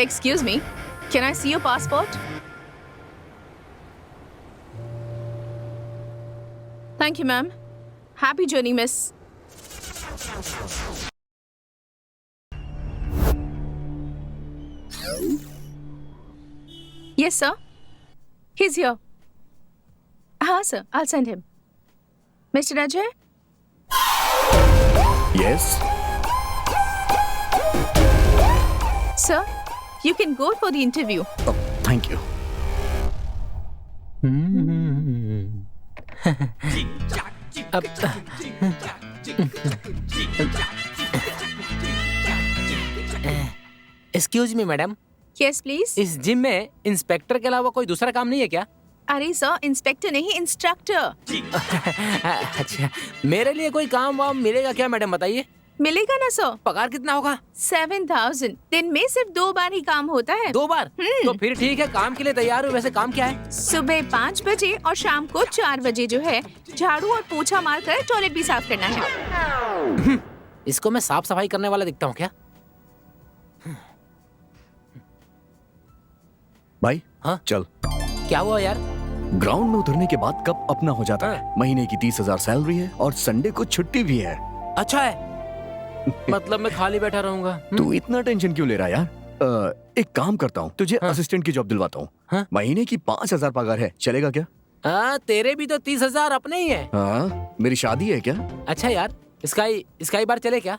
Excuse me, can I see your passport? Thank you, ma'am. Happy journey, miss. Yes, sir. He's here. Sir, I'll send him. Mr. Ajay? Yes. Sir, you can go for the interview. Oh, thank you. Excuse me madam, Yes, please. इस gym में inspector के अलावा कोई दूसरा काम नहीं है क्या? अरे सर, इंस्पेक्टर नहीं, इंस्ट्रक्टर. अच्छा, मेरे लिए कोई काम वाम मिलेगा क्या मैडम, बताइए? मिलेगा ना सर. पगार कितना होगा? 7,000. दिन में सिर्फ 2 बार ही काम होता है. 2 बार? तो फिर ठीक है, काम के लिए तैयार हूँ. वैसे काम क्या है? सुबह 5 बजे और शाम को 4 बजे जो है झाड़ू और पोछा मारकर टॉयलेट भी साफ करना है. इसको मैं साफ सफाई करने वाला दिखता हूँ क्या? भाई हाँ? चल. क्या हुआ यार? ग्राउंड में उतरने के बाद कब अपना हो जाता है. महीने की 30,000 सैलरी है और संडे को छुट्टी भी है. अच्छा है. मतलब मैं खाली बैठा रहूंगा. तू इतना टेंशन क्यों ले रहा है यार? एक काम करता हूँ, तुझे असिस्टेंट की जॉब दिलवाता हूँ. हाँ? महीने की 5,000 पगार है, चलेगा क्या? तेरे भी तो 30,000 अपने ही है. हाँ, मेरी शादी है क्या? अच्छा यार, स्काई बार चले क्या?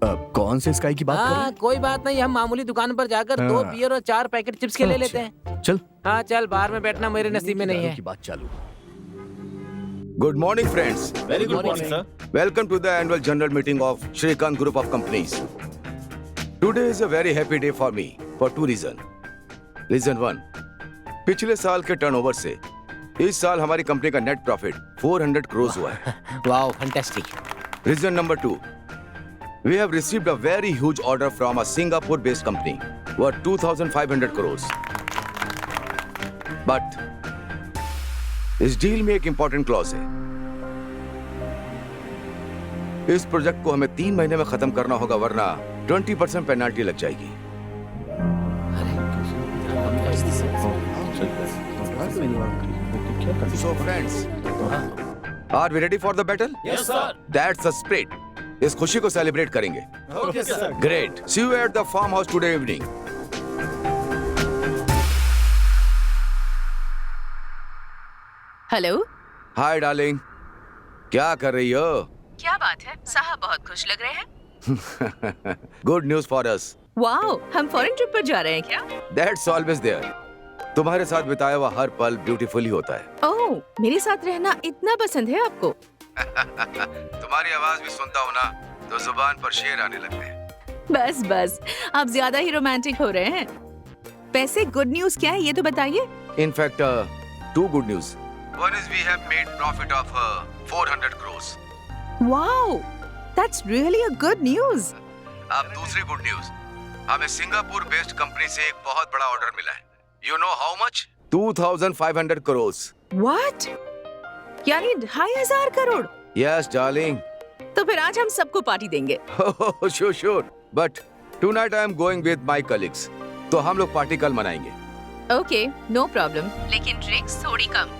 कौन से स्काई की बात कर रहे हैं? कोई बात नहीं, हम मामूली दुकान पर जाकर 2 बियर और 4 पैकेट चिप्स के ले लेते हैं. चल. हाँ चल, बाहर में बैठना मेरे नसीब में नहीं है. की बात चालू. Good morning, friends. Very good morning, sir. Welcome to the annual general meeting of Shrikant Group of Companies. Today is a very happy day for me for 2 reasons. Reason 1, पिछले साल के टर्नओवर से इस साल हमारी कंपनी का net profit 400 crore हुआ है. Wow, fantastic. Reason number 2, we have received a very huge order from a Singapore-based company worth 2,500 crores. But इस डील में एक इंपॉर्टेंट क्लॉज है. इस प्रोजेक्ट को हमें 3 महीने में खत्म करना होगा, वरना 20% पेनल्टी लग जाएगी. So friends, are we ready for the battle? Yes, sir. That's a spirit. इस खुशी को सेलिब्रेट करेंगे. Okay, sir. Great. See you at the farmhouse today evening. Hello. Hi darling, क्या कर रही हो? क्या बात है, साहब बहुत खुश लग रहे हैं. Good news for us. Wow, हम फॉरेन ट्रिप पर जा रहे हैं क्या? That's always there. तुम्हारे साथ बिताया हुआ हर पल ब्यूटीफुल ही होता है. ओह, मेरे साथ रहना इतना पसंद है आपको. तुम्हारी आवाज भी सुनता हूँ ना, तो जुबान पर शेर आने लगते हैं. बस बस, आप ज्यादा ही रोमांटिक हो रहे हैं. वैसे गुड न्यूज क्या है ये तो बताइए. In fact, 2 good news. One is we have made profit of 400 crores. Wow, that's really a good news. अब दूसरी गुड न्यूज, हमें सिंगापुर बेस्ड कंपनी से एक बहुत बड़ा ऑर्डर मिला है. You know how much? 2,500 crores. What? यानी 2,500 करोड़. Yes, darling. तो फिर आज हम सबको पार्टी देंगे. Sure. But tonight I am going with my colleagues. तो हम लोग पार्टी कल मनाएंगे. Okay, no problem. लेकिन ड्रिंक्स थोड़ी कम.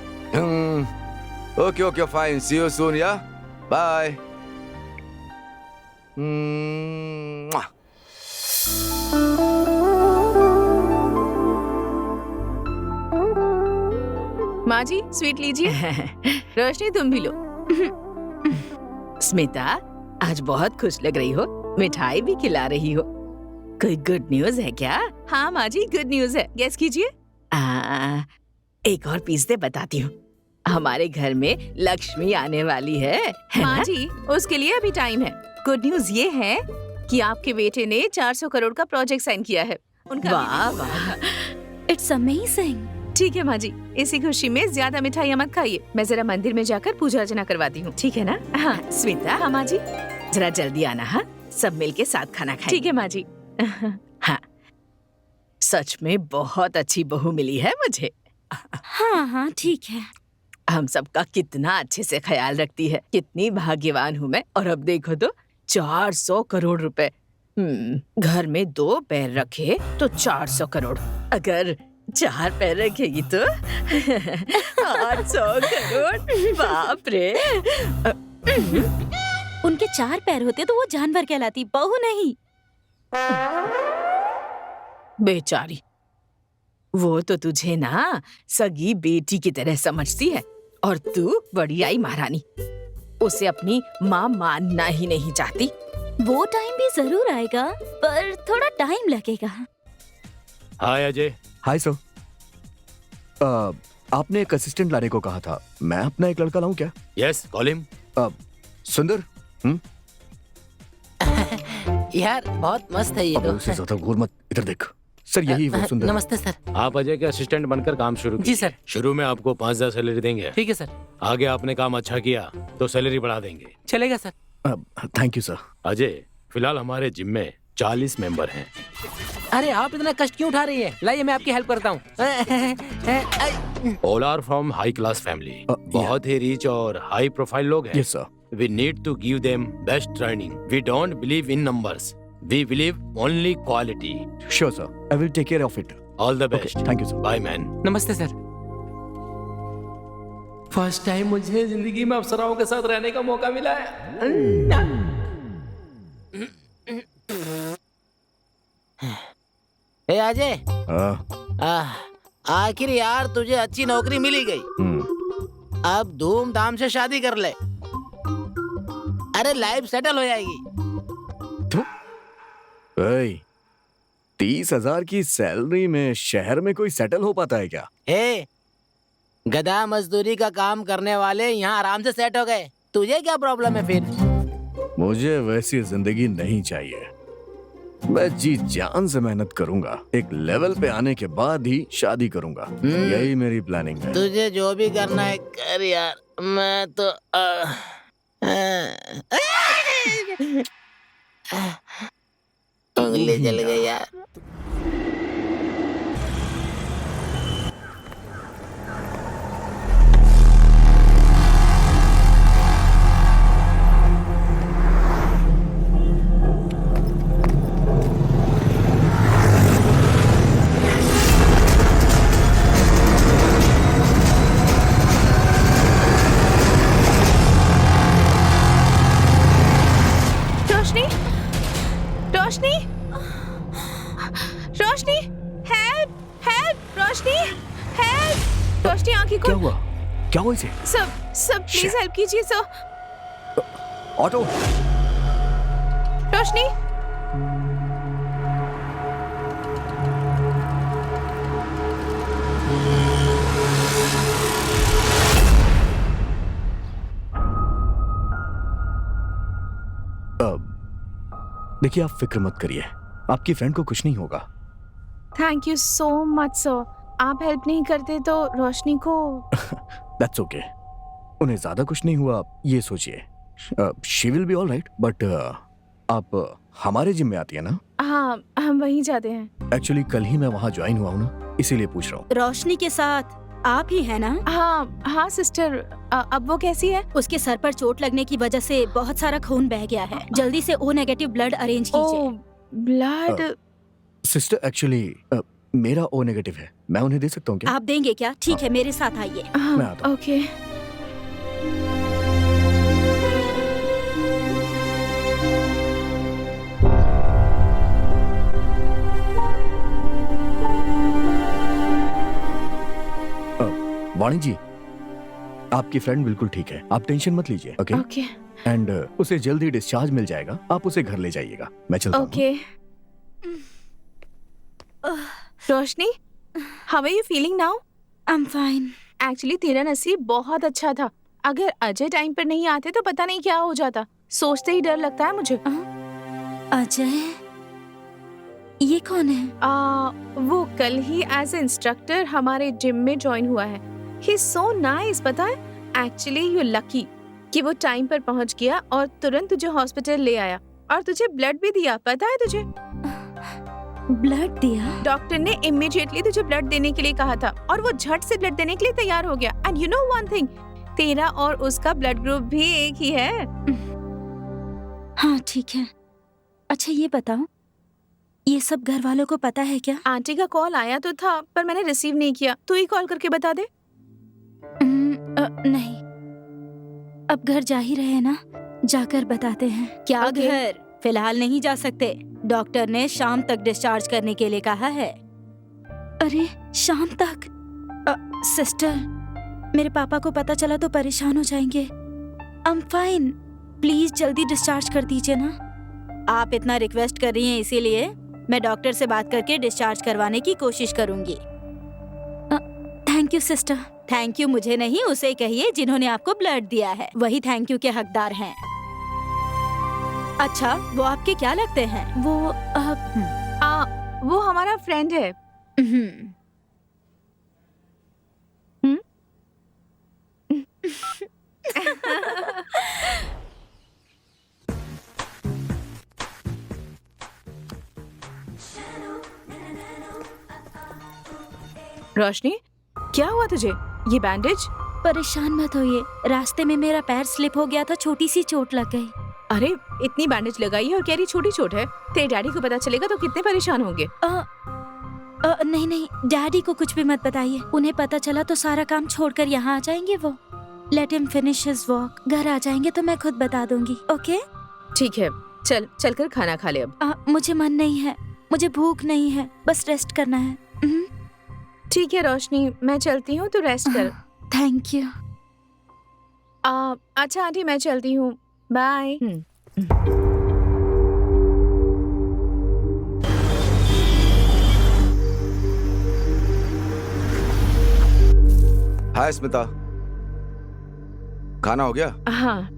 Okay, fine. See you soon, yeah? Bye. Mwah. माँ जी, स्वीट लीजिए. रोशनी तुम भी लो. स्मिता, आज बहुत खुश लग रही हो. मिठाई भी खिला रही हो. कोई गुड न्यूज है क्या? हाँ माँ जी, गुड न्यूज है. गेस कीजिए. एक और पीस दे, बताती हूँ. हमारे घर में लक्ष्मी आने वाली है माँ जी, उसके लिए अभी टाइम है. गुड न्यूज ये है कि आपके बेटे ने 400 करोड़ का प्रोजेक्ट साइन किया है. उनका वाह वाह, इट्स अमेजिंग. ठीक है माँ जी, इसी खुशी में ज्यादा मिठाइयाँ मत खाइए. मैं जरा मंदिर में जाकर पूजा अर्चना करवाती हूँ, ठीक है ना? हाँ स्मिता. हाँ माँ जी, जरा जल्दी आना. हाँ, सब मिलके साथ खाना खाएंगे. ठीक है माँ जी. हाँ, सच में बहुत अच्छी बहू मिली है मुझे. हाँ ठीक है. हम सबका कितना अच्छे से ख्याल रखती है. कितनी भाग्यवान हूँ मैं. और अब देखो तो 400 करोड़ रुपए. घर में 2 पैर रखे तो 400 करोड़, अगर 4 पैर रखेगी तो 800 करोड़। बाप रे। उनके 4 पैर होते तो वो जानवर कहलाती, बहू नहीं। बेचारी, वो तो तुझे ना सगी बेटी की तरह समझती है और तू बड़ी आई महारानी, उसे अपनी माँ मानना ही नहीं चाहती। वो टाइम भी जरूर आएगा, पर थोड़ा टाइम लगेगा। हाय अजय। Hi sir. आपने एक असिस्टेंट लाने को कहा था, मैं अपना एक लड़का लाऊं क्या? Yes, call him. सुंदर। यार बहुत मस्त है ये अबे उसे ज्यादा घूर मत, इधर देख। सर यही वो सुंदर। नमस्ते सर। आप अजय के असिस्टेंट बनकर काम शुरू जी कीजिए। सर। शुरू में आपको 5,000 सैलरी देंगे। ठीक है सर। आगे आपने काम अच्छा किया तो सैलरी बढ़ा देंगे। चलेगा sir. Thank you sir. Ajay, फिलहाल हमारे जिम में 40 मेंबर हैं। अरे आप इतना कष्ट क्यों उठा रही हैं? लाइए मैं आपकी हेल्प करता हूँ। All are from high class family. बहुत ही रिच और हाई प्रोफाइल लोग हैं। Yes sir. We need to give them best training. We don't believe in numbers. We believe only quality. Sure sir, I will take care of it. All the best. Thank you sir. Bye man. नमस्ते सर। First time मुझे जिंदगी में अप्सराओं के साथ रहने का मौका मिला है। ए अजय, आखिर यार तुझे अच्छी नौकरी मिली गई। अब धूमधाम से शादी कर ले, अरे लाइफ सेटल हो जाएगी। 30,000 की सैलरी में शहर में कोई सेटल हो पाता है क्या? ए, गधा मजदूरी का काम करने वाले यहाँ आराम से सेट हो गए, तुझे क्या प्रॉब्लम है फिर? मुझे वैसी जिंदगी नहीं चाहिए। मैं जी जान से मेहनत करूंगा, एक लेवल पे आने के बाद ही शादी करूंगा। यही मेरी प्लानिंग है। तुझे जो भी करना है कर यार, मैं तो उंगली जल गई यार। रोशनी, रोशनी, हेल्प, हेल्प, रोशनी, हेल्प, रोशनी आंखी क्या खोल। हुआ? क्या हुआ इसे? सब प्लीज हेल्प कीजिए सर। ऑटो। रोशनी, देखिए आप फिक्र मत करिए, आपकी फ्रेंड को कुछ नहीं होगा। Thank you so much sir. आप हेल्प नहीं करते तो रोशनी को। दैट्स ओके, उन्हें ज्यादा कुछ नहीं हुआ, ये सोचिए। She will be all right. But आप हमारे जिम में आती है ना? हाँ, हम वहीं जाते हैं। एक्चुअली कल ही मैं वहाँ ज्वाइन हुआ हूँ ना, इसीलिए पूछ रहा हूँ। रोशनी के साथ आप ही है ना? हाँ हाँ सिस्टर। अब वो कैसी है? उसके सर पर चोट लगने की वजह से बहुत सारा खून बह गया है। जल्दी से O नेगेटिव ब्लड अरेंज कीजिए। ब्लड? सिस्टर एक्चुअली मेरा O नेगेटिव है, मैं उन्हें दे सकता हूँ क्या? आप देंगे क्या? ठीक है, मेरे साथ आइए। मैं आता हूँ। ओके। वाणी जी, आपकी फ्रेंड बिल्कुल ठीक है, आप टेंशन मत लीजिए। ओके ओके एंड उसे जल्दी डिस्चार्ज मिल जाएगा, आप उसे घर ले जाइएगा। मैं चलता हूँ। Okay. Roshni, how are you feeling now? I am fine. Actually तेरा नसीब बहुत अच्छा था। अगर अजय टाइम पर नहीं आते तो पता नहीं क्या हो जाता। सोचते ही डर लगता है मुझे। अजय, ये कौन है? वो कल ही एज ए इंस्ट्रक्टर हमारे जिम में ज्वाइन हुआ है। ही इज सो नाइस, पता है। एक्चुअली यू लकी कि वो टाइम पर पहुंच गया और तुरंत तुझे हॉस्पिटल ले आया और तुझे ब्लड भी दिया। पता है तुझे? ब्लड दिया? डॉक्टर ने इमीडिएटली तुझे ब्लड देने के लिए कहा था और वो झट से ब्लड देने के लिए तैयार हो गया। And you know one thing, तेरा और उसका ब्लड ग्रुप भी एक ही है। हाँ ठीक है, अच्छा ये बताओ, ये सब घर वालों को पता है क्या? आंटी का कॉल आया तो था पर मैंने रिसीव नहीं किया। तू ही कॉल करके बता दे। नहीं, अब घर जा ही रहे हैं ना, जाकर बताते हैं। क्या Okay. घर? फिलहाल नहीं जा सकते, डॉक्टर ने शाम तक डिस्चार्ज करने के लिए कहा है। अरे शाम तक? सिस्टर, मेरे पापा को पता चला तो परेशान हो जाएंगे। आई एम फाइन, प्लीज जल्दी डिस्चार्ज कर दीजिए ना। आप इतना रिक्वेस्ट कर रही हैं, इसीलिए मैं डॉक्टर से बात करके डिस्चार्ज करवाने की कोशिश करूंगी। Thank you sister. Thank you मुझे नहीं, उसे कहिए जिन्होंने आपको ब्लड दिया है, वही थैंक यू के हकदार हैं। अच्छा, वो आपके क्या लगते हैं? वो हमारा फ्रेंड है। हम्म। रोशनी, क्या हुआ तुझे? ये बैंडेज? परेशान मत होइए, रास्ते में मेरा पैर स्लिप हो गया था, छोटी सी चोट लग गई। अरे इतनी बैंडेज लगाई है और कह रही छोटी चोट है। तेरे डैडी को पता चलेगा तो कितने परेशान होंगे। नहीं नहीं, डैडी को कुछ भी मत बताइए, उन्हें पता चला तो सारा काम छोड़कर यहाँ आ जाएंगे वो। Let him finish his walk. घर आ जाएंगे तो मैं खुद बता दूंगी। ओके ठीक है, चल कर खाना खा ले अब। मुझे मन नहीं है, मुझे भूख नहीं है, बस रेस्ट करना है। ठीक है रोशनी, मैं चलती हूँ, तो रेस्ट कर। Thank you. अच्छा आंटी, मैं चलती हूँ, बाय। हाय स्मिता, खाना हो गया? हाँ।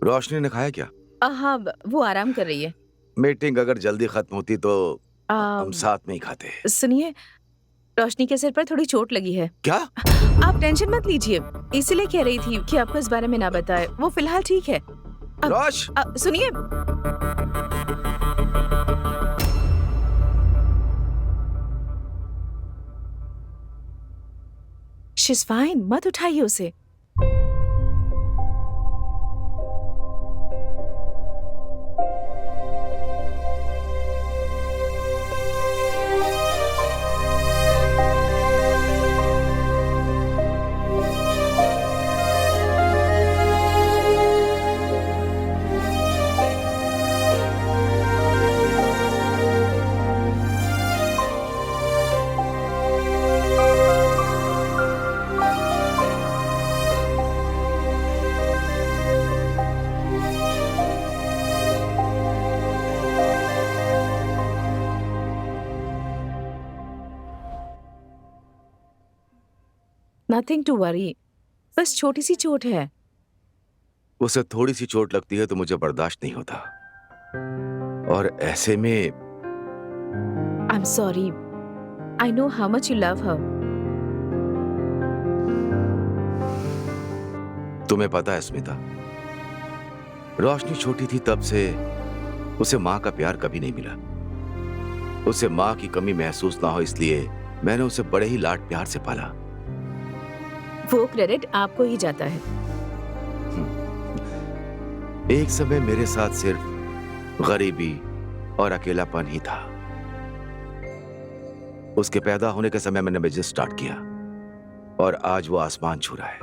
रोशनी ने खाया क्या? हाँ, वो आराम कर रही है। मीटिंग अगर जल्दी खत्म होती तो हम साथ में ही खाते। सुनिए, रोशनी के सिर पर थोड़ी चोट लगी है। क्या? आप टेंशन मत लीजिए, इसीलिए कह रही थी कि आपको इस बारे में ना बताए। वो फिलहाल ठीक है। रोश, सुनिए, शीज फाइन, मत उठाइए उसे। नथिंग टू वरी, बस छोटी सी चोट है। उसे थोड़ी सी चोट लगती है तो मुझे बर्दाश्त नहीं होता, और ऐसे में I am sorry, I know how much you love हर। तुम्हें पता है स्मिता, रोशनी छोटी थी तब से उसे माँ का प्यार कभी नहीं मिला। उसे माँ की कमी महसूस ना हो इसलिए मैंने उसे बड़े ही लाड प्यार से पाला। वो क्रेडिट आपको ही जाता है। एक समय मेरे साथ सिर्फ गरीबी और अकेलापन ही था। उसके पैदा होने के समय मैंने बिजनेस स्टार्ट किया और आज वो आसमान छू रहा है।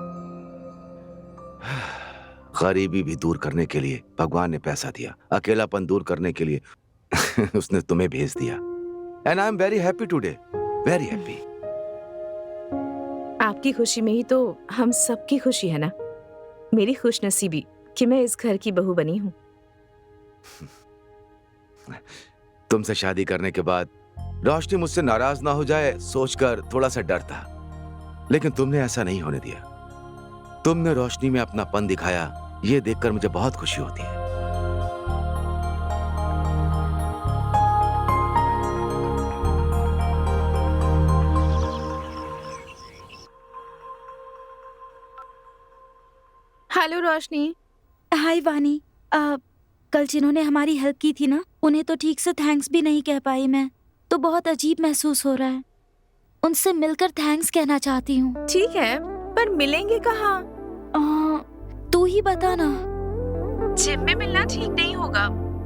गरीबी भी दूर करने के लिए भगवान ने पैसा दिया, अकेलापन दूर करने के लिए उसने तुम्हें भेज दिया। And I am very happy today, very happy. आपकी खुशी में ही तो हम सबकी खुशी है ना। मेरी खुशनसीबी कि मैं इस घर की बहू बनी हूँ। तुमसे शादी करने के बाद रोशनी मुझसे नाराज ना हो जाए सोचकर थोड़ा सा डर था, लेकिन तुमने ऐसा नहीं होने दिया। तुमने रोशनी में अपनापन दिखाया, ये देखकर मुझे बहुत खुशी होती है। हेलो रोशनी। हाय वानी, कल जिन्होंने हमारी हेल्प की थी ना, उन्हें तो ठीक से थैंक्स भी नहीं कह पाई मैं, तो बहुत अजीब महसूस हो रहा है। उनसे मिलकर थैंक्स कहना चाहती हूँ। ठीक है, पर मिलेंगे कहाँ? तू तू ही बता ना। जिम में मिलना ठीक नहीं होगा।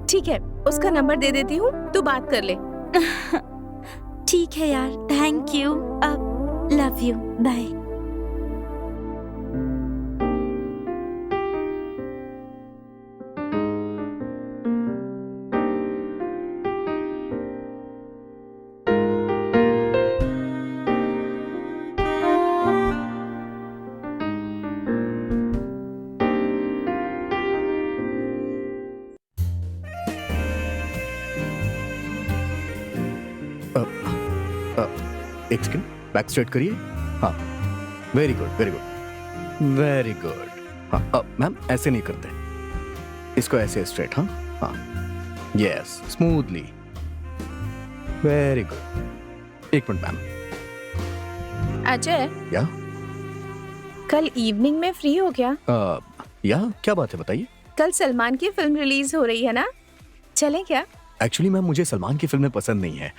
ठीक है, उसका नंबर दे देती हूँ, तू बात कर ले। ठीक है यार, थैंक यू। अब लव यू, बाय। एक सेकंड, बैक स्ट्रेट करिए। हाँ, very good, very good, very good. हाँ, मैम ऐसे नहीं करते, इसको ऐसे स्ट्रेट। हाँ हाँ, यस, स्मूथली, वेरी गुड। एक मिनट मैम। अजय, या कल इवनिंग में फ्री हो क्या? या क्या बात है, बताइए। कल सलमान की फिल्म रिलीज हो रही है ना, चलें क्या? एक्चुअली मैम मुझे सलमान की फिल्में पसंद नहीं है,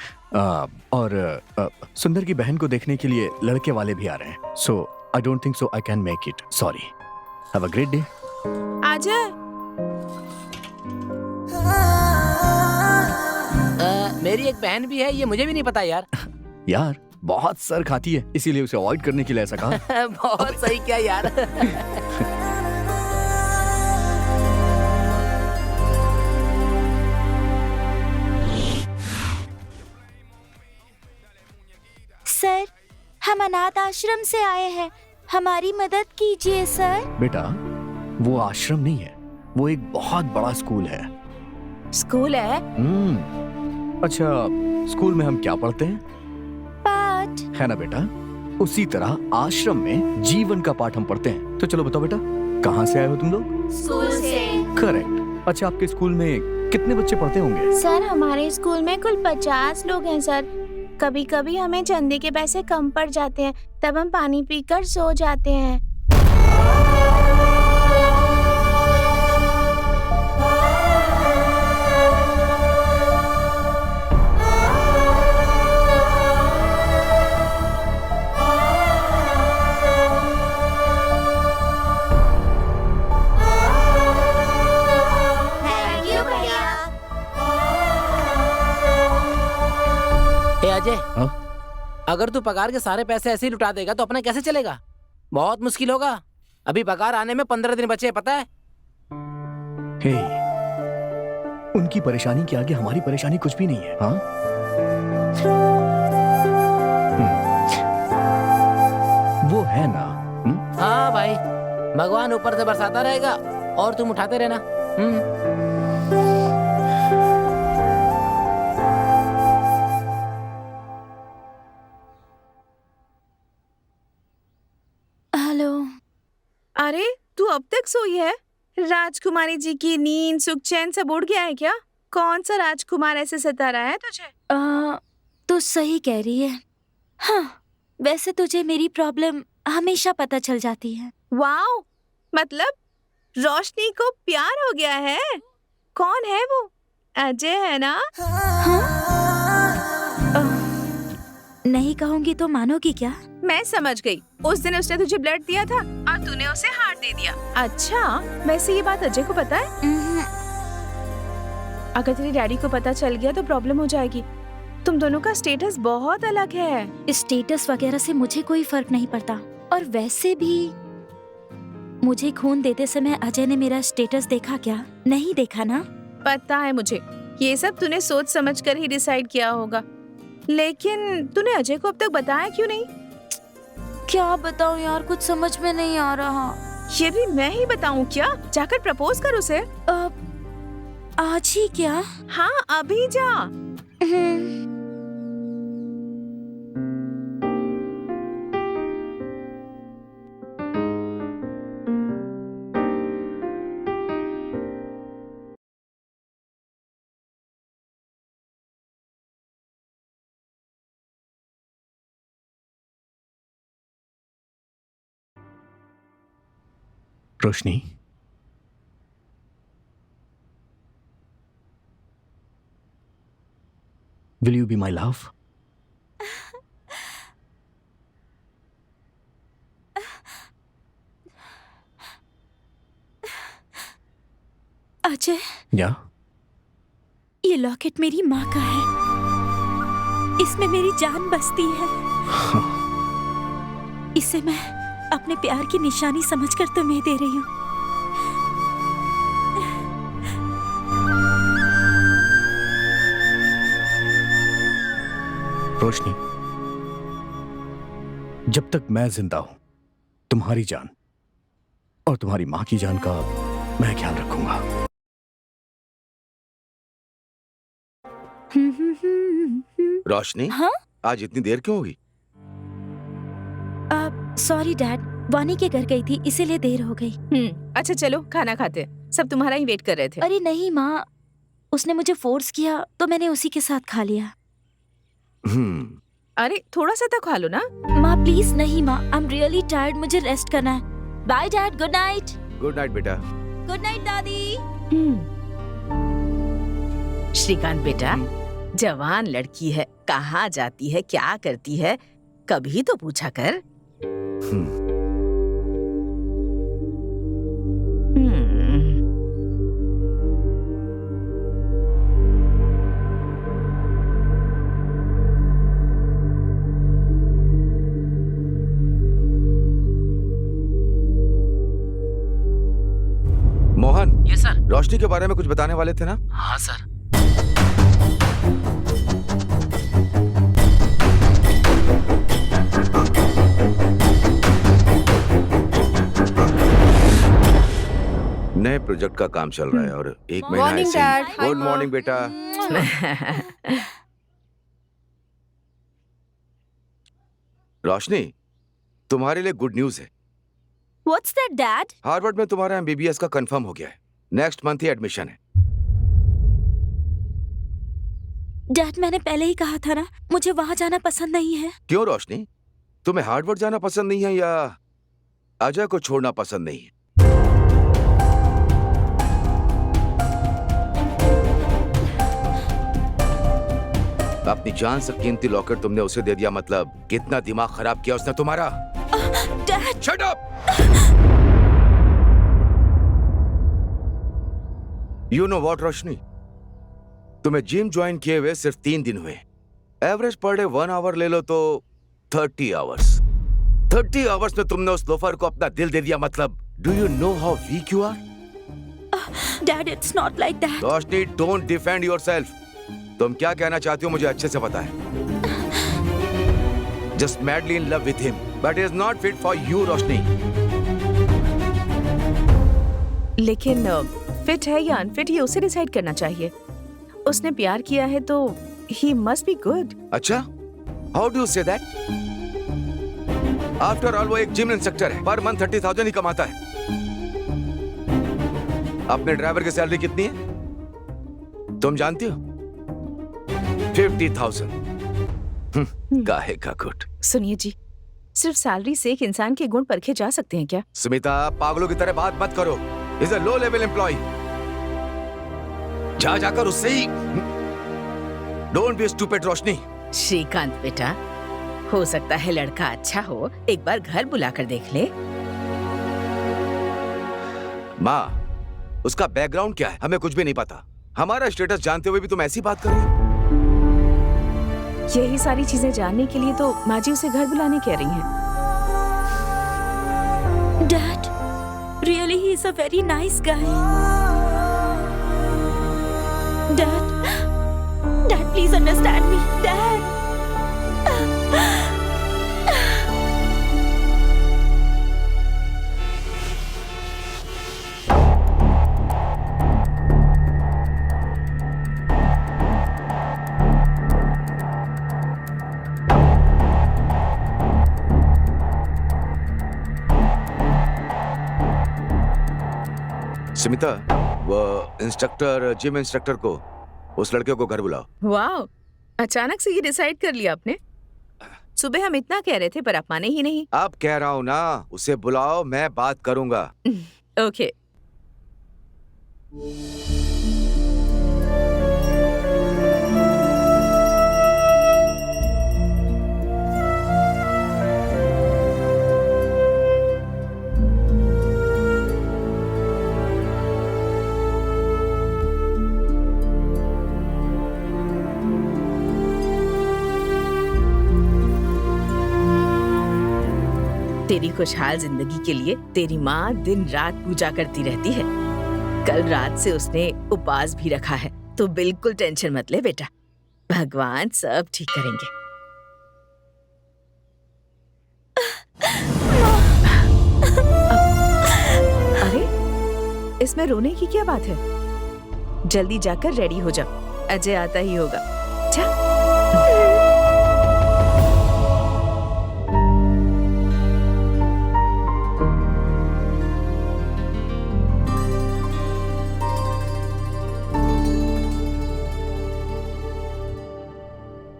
और सुंदर की बहन को देखने के लिए लड़के वाले भी आ रहे हैं, so I don't think so I can make it, sorry. Have a great day. Ajay, मेरी एक बहन भी है, ये मुझे भी नहीं पता यार। यार बहुत सर खाती है, इसीलिए उसे अवॉइड करने के लिए ऐसा कहा। बहुत सही क्या यार। सर, हम अनाथ आश्रम से आए हैं, हमारी मदद कीजिए सर। बेटा, वो आश्रम नहीं है, वो एक बहुत बड़ा स्कूल है। स्कूल है? अच्छा, स्कूल में हम क्या पढ़ते हैं? पाठ। है ना बेटा, उसी तरह आश्रम में जीवन का पाठ हम पढ़ते हैं। तो चलो बताओ बेटा, कहाँ से आए हो तुम लोग? स्कूल से। करेक्ट। अच्छा, आपके स्कूल में कितने बच्चे पढ़ते होंगे? सर, हमारे स्कूल में कुल 50 लोग हैं सर। कभी कभी हमें चंदे के पैसे कम पड़ जाते हैं, तब हम पानी पीकर सो जाते हैं। थैंक यू भैया। ए अजय, हाँ? अगर तू पगार के सारे पैसे ऐसे ही लुटा देगा तो अपना कैसे चलेगा? बहुत मुश्किल होगा। अभी पगार आने में 15 दिन बचे हैं, पता है? हे, उनकी परेशानी के आगे हमारी परेशानी कुछ भी नहीं है। हाँ? वो है ना। हाँ भाई, भगवान ऊपर से बरसाता रहेगा और तुम उठाते रहना। हेलो। अरे, तू अब तक सोई है? राजकुमारी जी की नींद, सुख, चैन सब उड़ गया है क्या? कौन सा राजकुमार ऐसे सता रहा है तुझे? तू सही कह रही है। हाँ, वैसे तुझे मेरी प्रॉब्लम हमेशा पता चल जाती है। वाओ, मतलब रोशनी को प्यार हो गया है? कौन है वो? अजय है ना? नहीं कहूंगी तो मानोगी क्या? मैं समझ गई। उस दिन उसने तुझे ब्लड दिया था और तूने उसे हार्ट दे दिया। अच्छा, वैसे ये बात अजय को पता है? अगर तेरे डैडी को पता चल गया तो प्रॉब्लम हो जाएगी। तुम दोनों का स्टेटस बहुत अलग है। स्टेटस वगैरह से मुझे कोई फर्क नहीं पड़ता, और वैसे भी मुझे खून देते समय अजय ने मेरा स्टेटस देखा क्या? नहीं देखा ना? पता है मुझे, ये सब तूने सोच समझ कर ही डिसाइड किया होगा। लेकिन तूने अजय को अब तक बताया क्यों नहीं? क्या बताऊं यार, कुछ समझ में नहीं आ रहा। ये भी मैं ही बताऊं क्या? जाकर प्रपोज कर उसे। आज ही क्या? हाँ, अभी जा। रोशनी, will you be my love? Ajay, या ये लॉकेट मेरी माँ का है। इसमें मेरी जान बसती है। इसे मैं अपने प्यार की निशानी समझकर तुम्हें दे रही हूँ। रोशनी, जब तक मैं जिंदा हूं, तुम्हारी जान और तुम्हारी मां की जान का मैं ख्याल रखूंगा। रोशनी, हाँ? आज इतनी देर क्यों हुई? सॉरी डैड, वानी के घर गई थी इसीलिए देर हो गई। अच्छा चलो खाना खाते हैं। सब तुम्हारा ही वेट कर रहे थे। अरे नहीं माँ, उसने मुझे फोर्स किया तो मैंने उसी के साथ खा लिया। अरे थोड़ा सा तो खा लो ना। माँ प्लीज नहीं माँ, आई एम रियली टायर्ड, मुझे रेस्ट करना है। Bye dad, good night. Good night बेटा। गुड नाइट दादी। श्रीकांत बेटा, जवान लड़की है, कहाँ जाती है, क्या करती है, कभी तो पूछा कर। Mohan, yes sir. रोशनी के बारे में कुछ बताने वाले थे ना? हाँ सर। नए प्रोजेक्ट का काम चल रहा है और एक महीना मॉर्निंग ऐसे डैड। ही। गुड मॉर्निंग बेटा। रोशनी, तुम्हारे लिए गुड न्यूज है। What's that dad? हार्वर्ड में तुम्हारा एमबीबीएस का कंफर्म हो गया है। नेक्स्ट मंथ ही एडमिशन है। डैड मैंने पहले ही कहा था ना, मुझे वहाँ जाना पसंद नहीं है। क्यों रोशनी, तुम्हें हार्वर्ड जाना पसंद नहीं है या अजय को छोड़ना पसंद नहीं है? अपनी जान से कीमती लॉकेट तुमने उसे दे दिया, मतलब कितना दिमाग खराब किया उसने तुम्हारा। Dad, shut up! You know what Roshni, तुम्हें जिम ज्वाइन किए हुए सिर्फ 3 दिन हुए। एवरेज पर डे 1 आवर ले लो तो 30 आवर्स। 30 आवर्स में तुमने उस लोफर को अपना दिल दे दिया, मतलब do you know how weak you are? Dad it's not like that. Roshni, don't defend yourself. तुम क्या कहना चाहती हो मुझे अच्छे से पता है। Just madly in love with him, but is not fit for you Roshni. लेकिन फिट है या अनफिट ये उसे डिसाइड करना चाहिए। उसने प्यार किया है तो ही मस्ट बी गुड। अच्छा, how do you say that? After all वो एक जिम इंस्ट्रक्टर है, पर मंथ 30,000 ही कमाता है। अपने ड्राइवर की सैलरी कितनी है तुम जानती हो? 50,000। काहे का गुट। सुनिए जी, सिर्फ सैलरी से एक इंसान के गुण परखे जा सकते हैं क्या? सुमिता, पागलों की तरह बात मत करो। Is a low level employee. जा जाकर उससे ही। Don't be stupid Roshni. Shrikant बेटा, हो सकता है लड़का अच्छा हो, एक बार घर बुलाकर देख ले। माँ, उसका बैकग्राउंड क्या है हमें कुछ भी नहीं पता। हमारा स्टेटस जानते हुए भी तुम ऐसी बात कर रही हो। यही सारी चीजें जानने के लिए तो माँ जी उसे घर बुलाने कह रही हैं। Dad, really he is a very nice guy. Dad, dad please understand me. Dad, Sumita, वो इंस्ट्रक्टर, जिम इंस्ट्रक्टर को, उस लड़के को घर बुलाओ। वाह, अचानक से ये डिसाइड कर लिया आपने? सुबह हम इतना कह रहे थे पर आप माने ही नहीं। अब कह रहा हूँ ना, उसे बुलाओ, मैं बात करूंगा। ओके। तेरी खुशहाल जिंदगी के लिए तेरी माँ दिन रात पूजा करती रहती है। कल रात से उसने उपवास भी रखा है, तो बिल्कुल टेंशन मत ले बेटा, भगवान सब ठीक करेंगे। अरे, इसमें रोने की क्या बात है? जल्दी जाकर रेडी हो जाओ, अजय आता ही होगा। जा।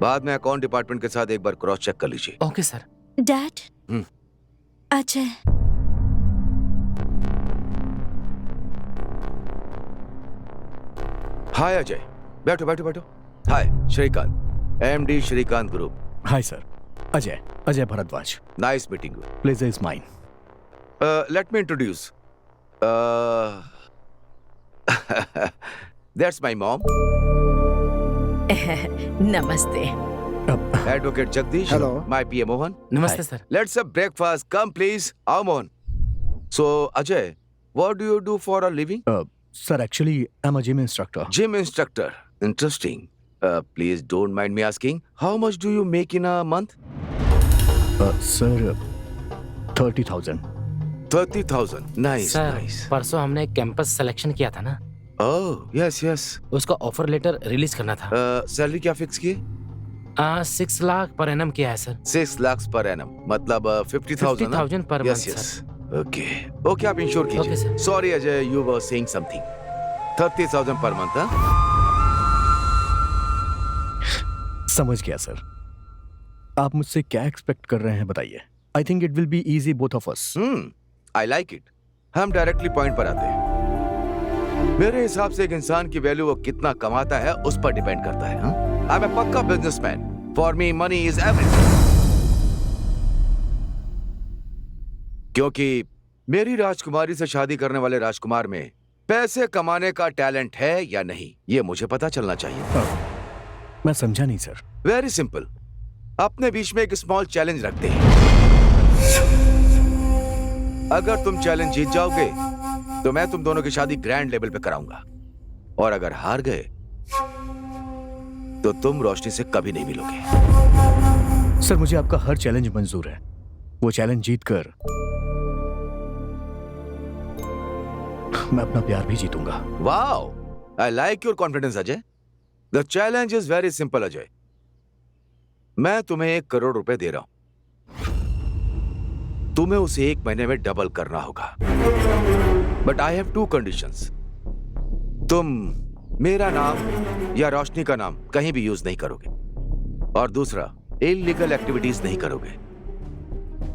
बाद में अकाउंट डिपार्टमेंट के साथ एक बार क्रॉस चेक कर लीजिए। Okay sir. Dad, Ajay, hi Ajay, बैठो बैठो बैठो। Hi Shrikant, MD Shrikant group. Hi sir, Ajay Bhardwaj. Nice meeting you. Pleasure is mine. Let me introduce, that's my mom, नमस्ते। Advocate Jagdish. Hello. My PA Mohan. नमस्ते sir. Let's have breakfast, come please. आओ Mohan. So Ajay, what do you do for a living? Sir actually I am a gym instructor. Gym instructor. Interesting. Please don't mind me asking, how much do you make in a month? Sir 30,000। 30,000. Nice, sir, nice. परसों हमने campus selection किया था ना, Oh, yes, yes. उसका offer letter release करना था। Salary क्या fix की? 6 लाख पर एनम किया है सर। 6 lakhs per annum. मतलब 50,000. 50,000 per Yes, month, yes. Okay. Okay, आप इंश्योर Okay, कीजिए। sir. Sorry Ajay, you were saying something. 30,000 per month, हाँ? समझ गया सर। आप मुझसे क्या एक्सपेक्ट कर रहे हैं बताइए। I think it will be easy both of us. I like it. हम डायरेक्टली पॉइंट पर आते हैं। मेरे हिसाब से एक इंसान की वैल्यू वो कितना कमाता है उस पर डिपेंड करता है। आई एम ए पक्का businessman. For me money is everything. क्योंकि मेरी राजकुमारी से शादी करने वाले राजकुमार में पैसे कमाने का टैलेंट है या नहीं, ये मुझे पता चलना चाहिए। मैं समझा नहीं सर। Very simple. अपने बीच में एक स्मॉल चैलेंज रखते हैं। अगर तुम चैलेंज जीत जाओगे तो मैं तुम दोनों की शादी ग्रैंड लेवल पे कराऊंगा, और अगर हार गए तो तुम रोशनी से कभी नहीं मिलोगे। सर मुझे आपका हर चैलेंज मंजूर है। वो चैलेंज जीतकर मैं अपना प्यार भी जीतूंगा। Wow, I like your confidence Ajay. The challenge is very simple Ajay. मैं तुम्हें 1 करोड़ रुपए दे रहा हूं। तुम्हें उसे 1 महीने में डबल करना होगा। But I have 2 conditions. तुम मेरा नाम या रोशनी का नाम कहीं भी यूज नहीं करोगे, और दूसरा इलीगल एक्टिविटीज नहीं करोगे।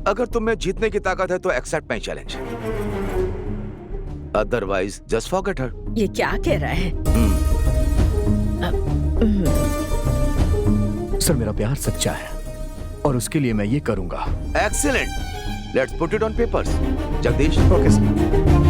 अगर तुम में जीतने की ताकत है तो accept my challenge, otherwise just forget her. ये क्या कह रहा है? सर मेरा प्यार सच्चा है और उसके लिए मैं ये करूंगा। Excellent, let's put it on papers. Jagdish. Okay sir.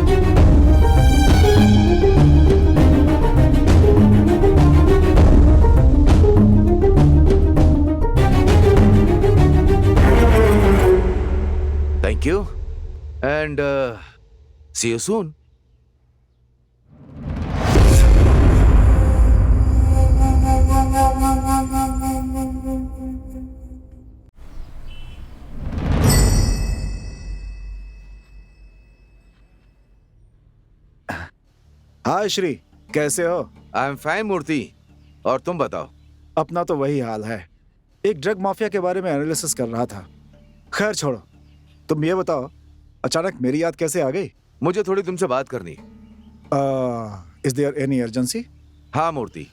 Thank you, and see you soon. हाय श्री, कैसे हो? आई एम फाइन मूर्ति, और तुम बताओ? अपना तो वही हाल है। एक ड्रग माफिया के बारे में एनालिसिस कर रहा था। खैर छोड़ो, तुम ये बताओ अचानक मेरी याद कैसे आ गई? मुझे थोड़ी तुमसे बात करनी। Is there any urgency? हाँ मूर्ति।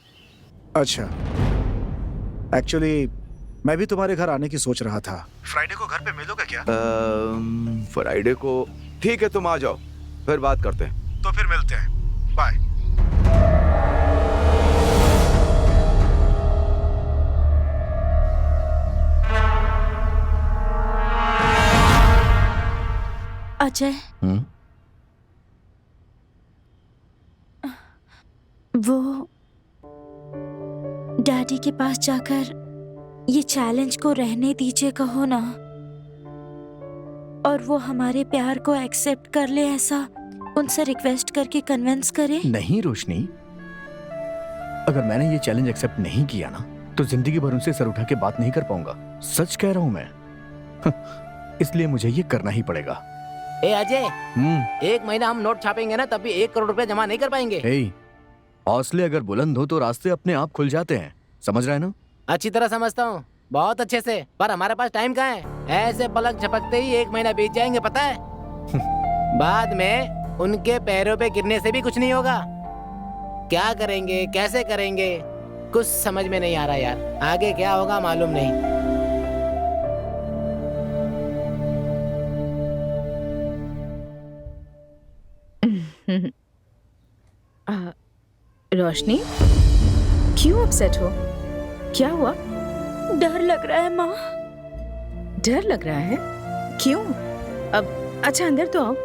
अच्छा, एक्चुअली मैं भी तुम्हारे घर आने की सोच रहा था। फ्राइडे को घर पे मिलोगे क्या? फ्राइडे को ठीक है, तुम आ जाओ, फिर बात करते हैं। तो फिर मिलते हैं, बाय। अजय, वो डैडी के पास जाकर ये चैलेंज को रहने दीजिए कहो ना। और वो हमारे प्यार को एक्सेप्ट कर ले, ऐसा उनसे रिक्वेस्ट करके कन्विंस करे। नहीं रोशनी, अगर मैंने ये चैलेंज एक्सेप्ट नहीं किया ना तो जिंदगी भर उनसे सर उठा के बात नहीं कर पाऊंगा। सच कह रहा हूं मैं। इसलिए मुझे ये करना ही पड़ेगा। ए अजय, 1 महीना हम नोट छापेंगे ना तब भी 1 करोड़ रुपए जमा नहीं कर पाएंगे। हौसले अगर बुलंद हो तो रास्ते अपने आप खुल जाते हैं, समझ रहे हैं ना? अच्छी तरह समझता हूँ, बहुत अच्छे से, पर हमारे पास टाइम कहाँ है? ऐसे पलक झपकते ही 1 महीना बीत जाएंगे, पता है? बाद में उनके पैरों पे गिरने से भी कुछ नहीं होगा। क्या करेंगे, कैसे करेंगे, कुछ समझ में नहीं आ रहा यार। आगे क्या होगा मालूम नहीं। रोशनी, क्यों अपसेट हो? क्या हुआ? डर लग रहा है माँ। डर लग रहा है? क्यों? अब अच्छा अंदर तो आओ।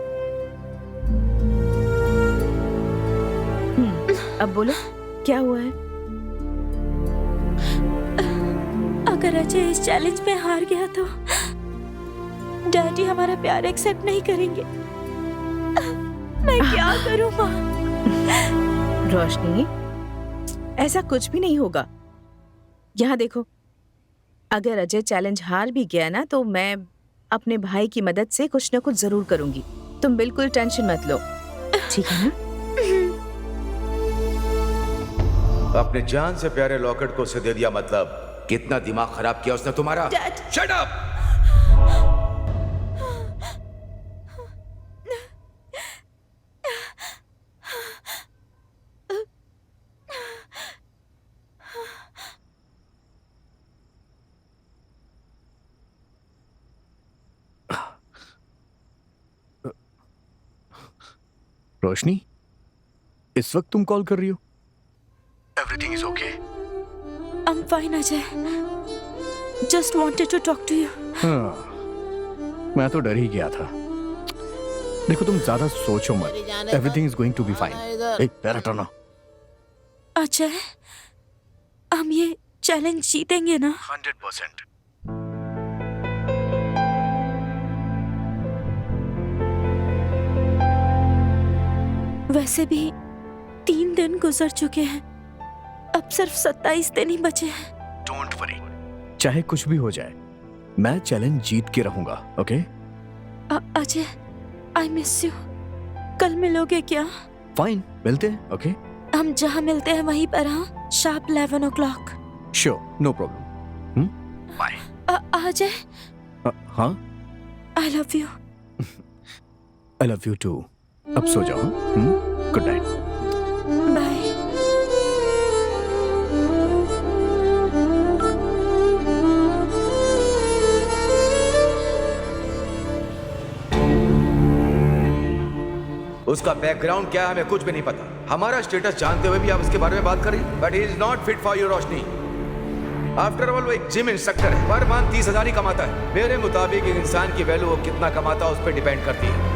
अब बोलो, क्या हुआ है? अगर अजय इस चैलेंज में हार गया तो डैडी हमारा प्यार एक्सेप्ट नहीं करेंगे। मैं क्या करूं माँ? रोशनी, ऐसा कुछ भी नहीं होगा। यहाँ देखो, अगर अजय चैलेंज हार भी गया ना तो मैं अपने भाई की मदद से कुछ न कुछ जरूर करूंगी। तुम बिल्कुल टेंशन मत लो, ठीक है ना? अपने जान से प्यारे लॉकेट को उसे दे दिया, मतलब कितना दिमाग खराब किया उसने तुम्हारा। Shut up! रोशनी, इस वक्त तुम कॉल कर रही हो? Everything is okay? I'm fine Ajay, just wanted to talk to you. मैं तो डर ही गया था। देखो तुम ज्यादा सोचो मत, everything is going to be fine. पैर हटाना। अजय, हम ये चैलेंज जीतेंगे ना? 100%। वैसे भी 3 दिन गुजर चुके हैं, अब सिर्फ 27 दिन ही बचे हैं। डोंट वरी, चाहे कुछ भी हो जाए मैं चैलेंज जीत के रहूंगा, okay? Ajay, I miss you. कल मिलोगे क्या? फाइन, मिलते हैं, ओके? हम जहाँ मिलते हैं वहीं पर, हाँ? Sharp 11 o'clock। Sure, no problem. Bye. Ajay, हाँ? I love you. I love you too. अब सो जाओ। Good night. बाय। उसका बैकग्राउंड क्या है हमें कुछ भी नहीं पता। हमारा स्टेटस जानते हुए भी आप उसके बारे में बात करें। But he is not fit for you Roshni. After all वो एक जिम इंस्ट्रक्टर है, पर मंथ 30,000 ही कमाता है। मेरे मुताबिक एक इंसान की वैल्यू वो कितना कमाता है उस पर डिपेंड करती है।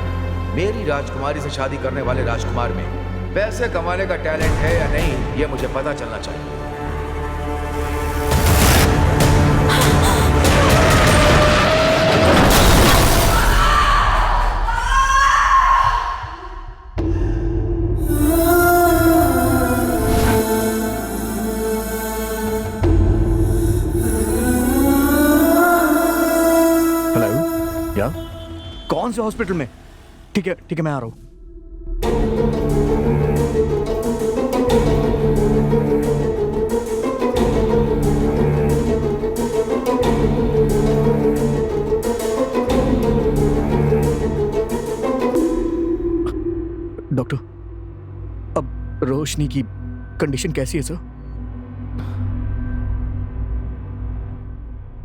मेरी राजकुमारी से शादी करने वाले राजकुमार में पैसे कमाने का टैलेंट है या नहीं, ये मुझे पता चलना चाहिए। हेलो, या कौन से हॉस्पिटल में? ठीक है, मैं आ रहा हूँ। डॉक्टर, अब रोशनी की कंडीशन कैसी है सर?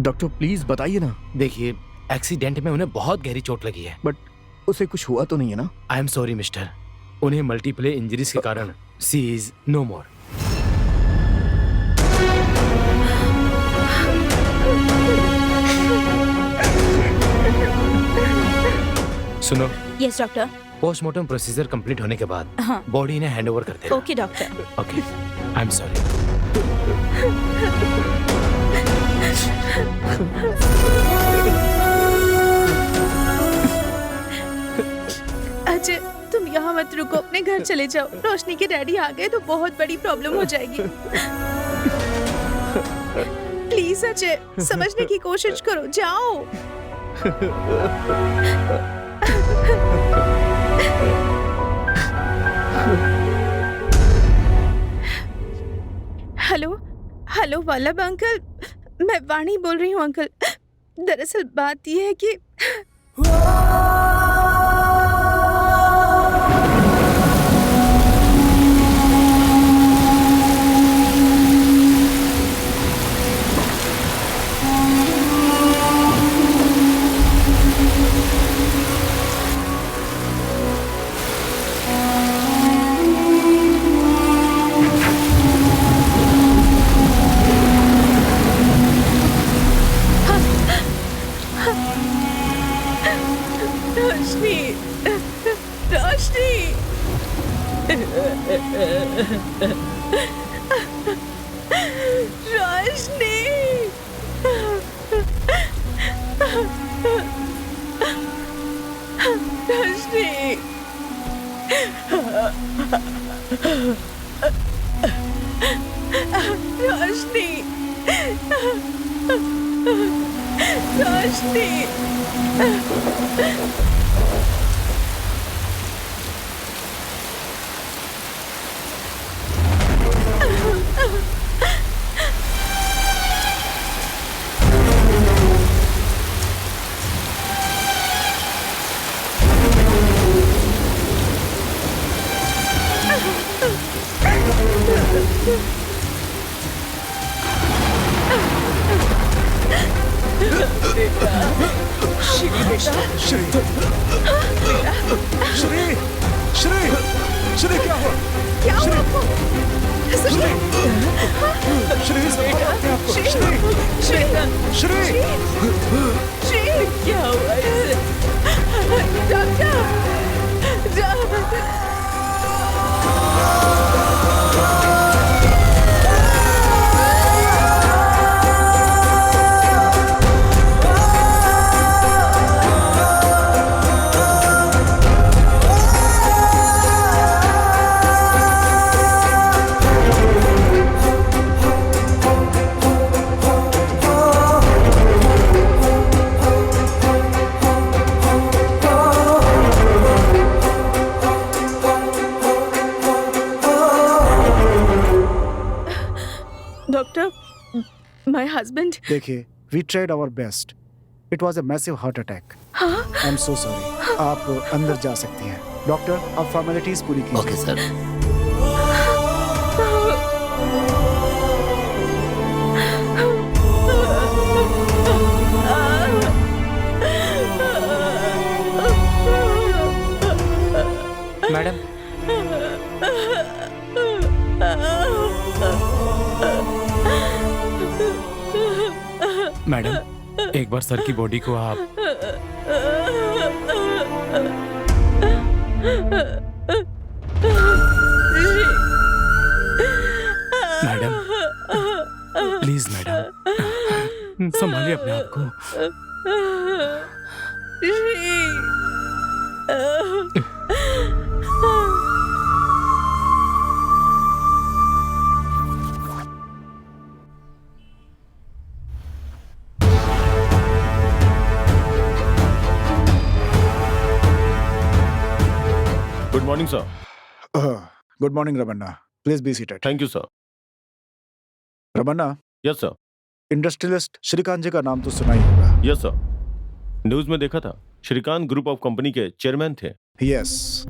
डॉक्टर प्लीज बताइए ना। देखिए, एक्सीडेंट में उन्हें बहुत गहरी चोट लगी है। बट उसे कुछ हुआ तो नहीं है ना? आई एम सॉरी मिस्टर, उन्हें मल्टीपल इंजरीज के कारण सी इज नो मोर। सुनो, yes doctor. Postmortem procedure complete होने के बाद हाँ। बॉडी इन्हें हैंड ओवर कर देना। Okay doctor. Okay, I am sorry. Ajay तुम यहाँ मत रुको, अपने घर चले जाओ। रोशनी के डैडी आ गए तो बहुत बड़ी प्रॉब्लम हो जाएगी। प्लीज अजय, समझने की कोशिश करो, जाओ। हेलो हेलो वल्लभ अंकल, मैं वाणी बोल रही हूँ अंकल। दरअसल बात यह है कि रोशनी रोशनी रोशनी रोशनी रोशनी रोशनी श्री क्या हुआ? क्या हुआ आपको? श्री क्या हुआ इसे? Doctor my husband. देखिए, we tried our best. It was a massive heart attack. I'm so sorry. आप अंदर जा सकती हैं। डॉक्टर, आप फॉर्मेलिटीज पूरी कीजिए। Okay sir. मैडम, मैडम, एक बार सर की बॉडी को आप मैडम, प्लीज मैडम, संभालिए अपने आप को। Good morning sir. Good morning Ramanna, please be seated. Thank you sir. Ramanna, yes sir. Industrialist Shrikant ji का नाम तो सुना ही होगा। यस सर, न्यूज में देखा था। श्रीकांत ग्रुप ऑफ कंपनी के चेयरमैन थे। यस,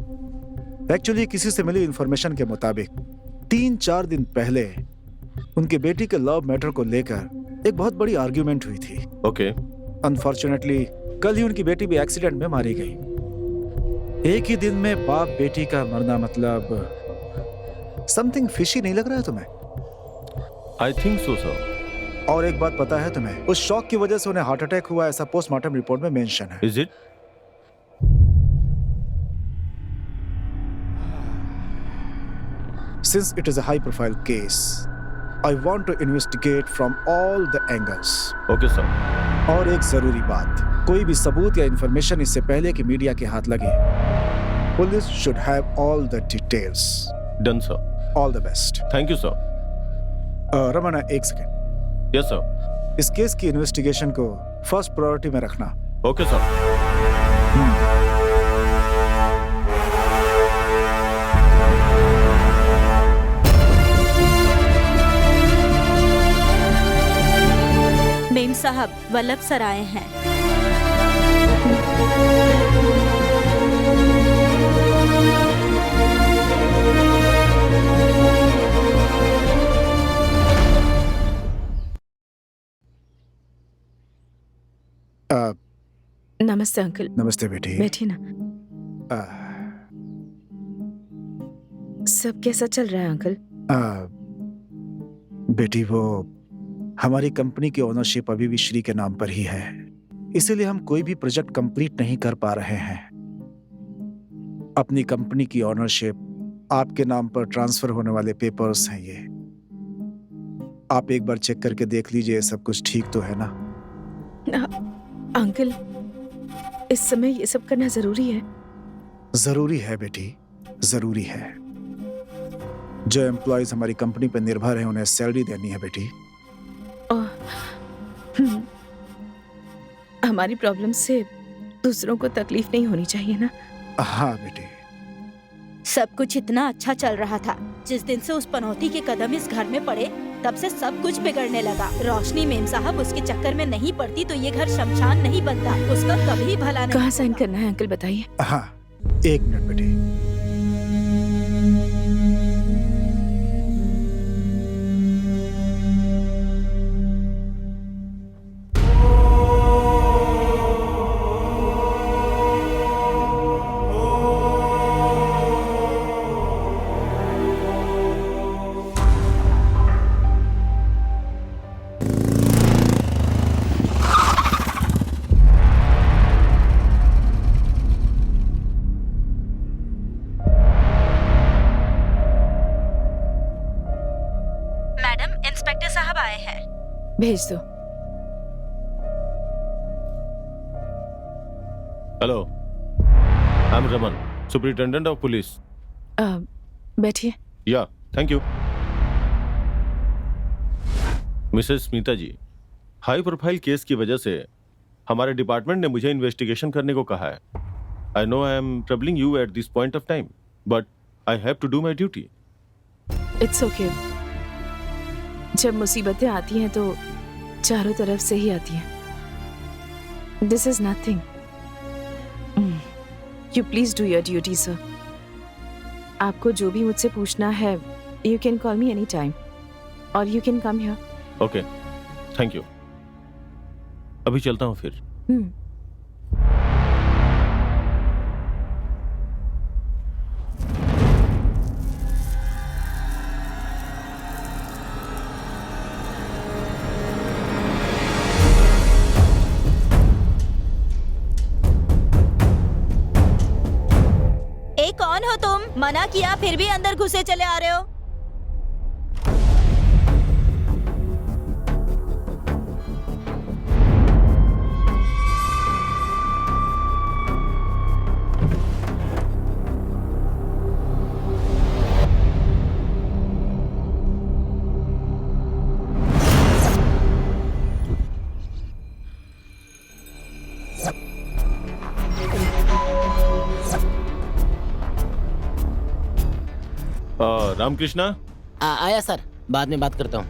एक्चुअली किसी से मिली इंफॉर्मेशन के मुताबिक 3-4 दिन पहले उनकी बेटी के लव मैटर को लेकर एक बहुत बड़ी आर्ग्यूमेंट हुई थी। ओके। अनफॉर्चुनेटली कल ही उनकी बेटी भी एक्सीडेंट में मारी गई। एक ही दिन में बाप बेटी का मरना, मतलब समथिंग फिशी नहीं लग रहा है तुम्हें? I think so sir. और एक बात पता है तुम्हें, उस शॉक की वजह से उन्हें हार्ट अटैक हुआ, ऐसा पोस्टमार्टम रिपोर्ट में मेंशन है। Is it? Since it is a high profile case, I want to investigate from all the angles. Okay sir. और एक जरूरी बात, कोई भी सबूत या इंफॉर्मेशन इससे पहले कि मीडिया के हाथ लगे, Police should have all the details. Done sir, All the best. Thank you sir. Ramana, एक सेकेंड. Yes sir. इस केस की इन्वेस्टिगेशन को फर्स्ट प्रायोरिटी में रखना. Okay sir. मेम साहब, वल्लभ सर आए हैं. नमस्ते अंकल. नमस्ते बेटी. बैठिए ना. सब कैसा चल रहा है अंकल? बेटी, वो हमारी कंपनी की ओनरशिप अभी भी श्री के नाम पर ही है, इसीलिए हम कोई भी प्रोजेक्ट कंप्लीट नहीं कर पा रहे हैं. अपनी कंपनी की ओनरशिप आपके नाम पर ट्रांसफर होने वाले पेपर्स हैं ये. आप एक बार चेक करके देख लीजिए सब कुछ ठीक तो है ना? अंकल, इस समय ये सब करना जरूरी है? जरूरी है बेटी, जरूरी है. जो एम्प्लॉयज हमारी कंपनी पर निर्भर हैं उन्हें सैलरी देनी है बेटी. हमारी प्रॉब्लम से दूसरों को तकलीफ नहीं होनी चाहिए ना? हाँ बेटी. सब कुछ इतना अच्छा चल रहा था. जिस दिन से उस पनौती के कदम इस घर में पड़े, तब से सब कुछ बिगड़ने लगा. रोशनी मेम साहब उसके चक्कर में नहीं पड़ती तो ये घर शमशान नहीं बनता. उसका कभी भला नहीं. कहाँ साइन करना है अंकल, बताइए. हाँ, एक मिनट बेटी. इंस्पेक्टर साहब आए हैं. भेज दो. Hello, I am Raman, superintendent of police. बैठिए. Yeah, thank you. Mrs Smita ji, high profile case की वजह से हमारे डिपार्टमेंट ने मुझे इन्वेस्टिगेशन करने को कहा है. I know I am troubling you at this point of time, but I have to do my duty. It's okay. जब मुसीबतें आती हैं तो चारों तरफ से ही आती हैं. This is nothing. You please do your duty sir. आपको जो भी मुझसे पूछना है, you can call me any time और you can come here. Okay, thank you. अभी चलता हूँ फिर. कौन हो तुम? मना किया फिर भी अंदर घुसे चले आ रहे हो. रामकृष्णा. आया सर, बाद में बात करता हूँ.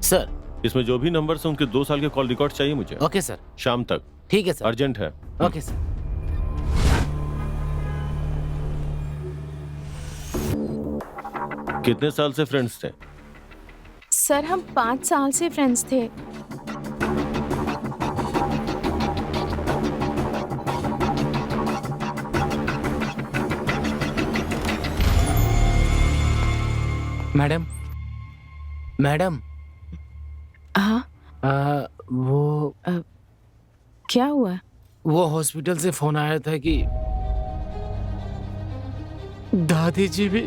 सर, इसमें जो भी नंबर हैं उनके 2 साल के कॉल रिकॉर्ड चाहिए मुझे. Okay sir. शाम तक. ठीक है सर. अर्जेंट है. Okay sir. कितने साल से फ्रेंड्स थे? सर, हम 5 साल से फ्रेंड्स थे. Madam, madam. हाँ, वो क्या हुआ? वो हॉस्पिटल से फोन आया था कि दादी जी भी.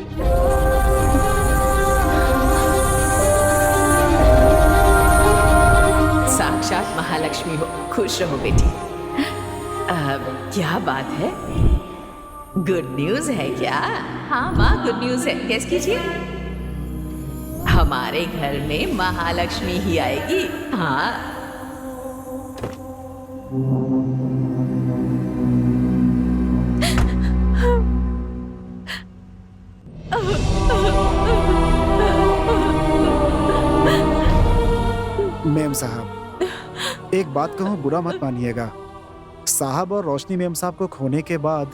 साक्षात महालक्ष्मी हो. खुश रहो बेटी. क्या बात है? गुड न्यूज है क्या? हाँ माँ, गुड न्यूज है। गेस कीजिए। हमारे घर में महालक्ष्मी ही आएगी। हाँ। मेम साहब, एक बात कहूँ, बुरा मत मानिएगा। साहब और रोशनी मेम साहब को खोने के बाद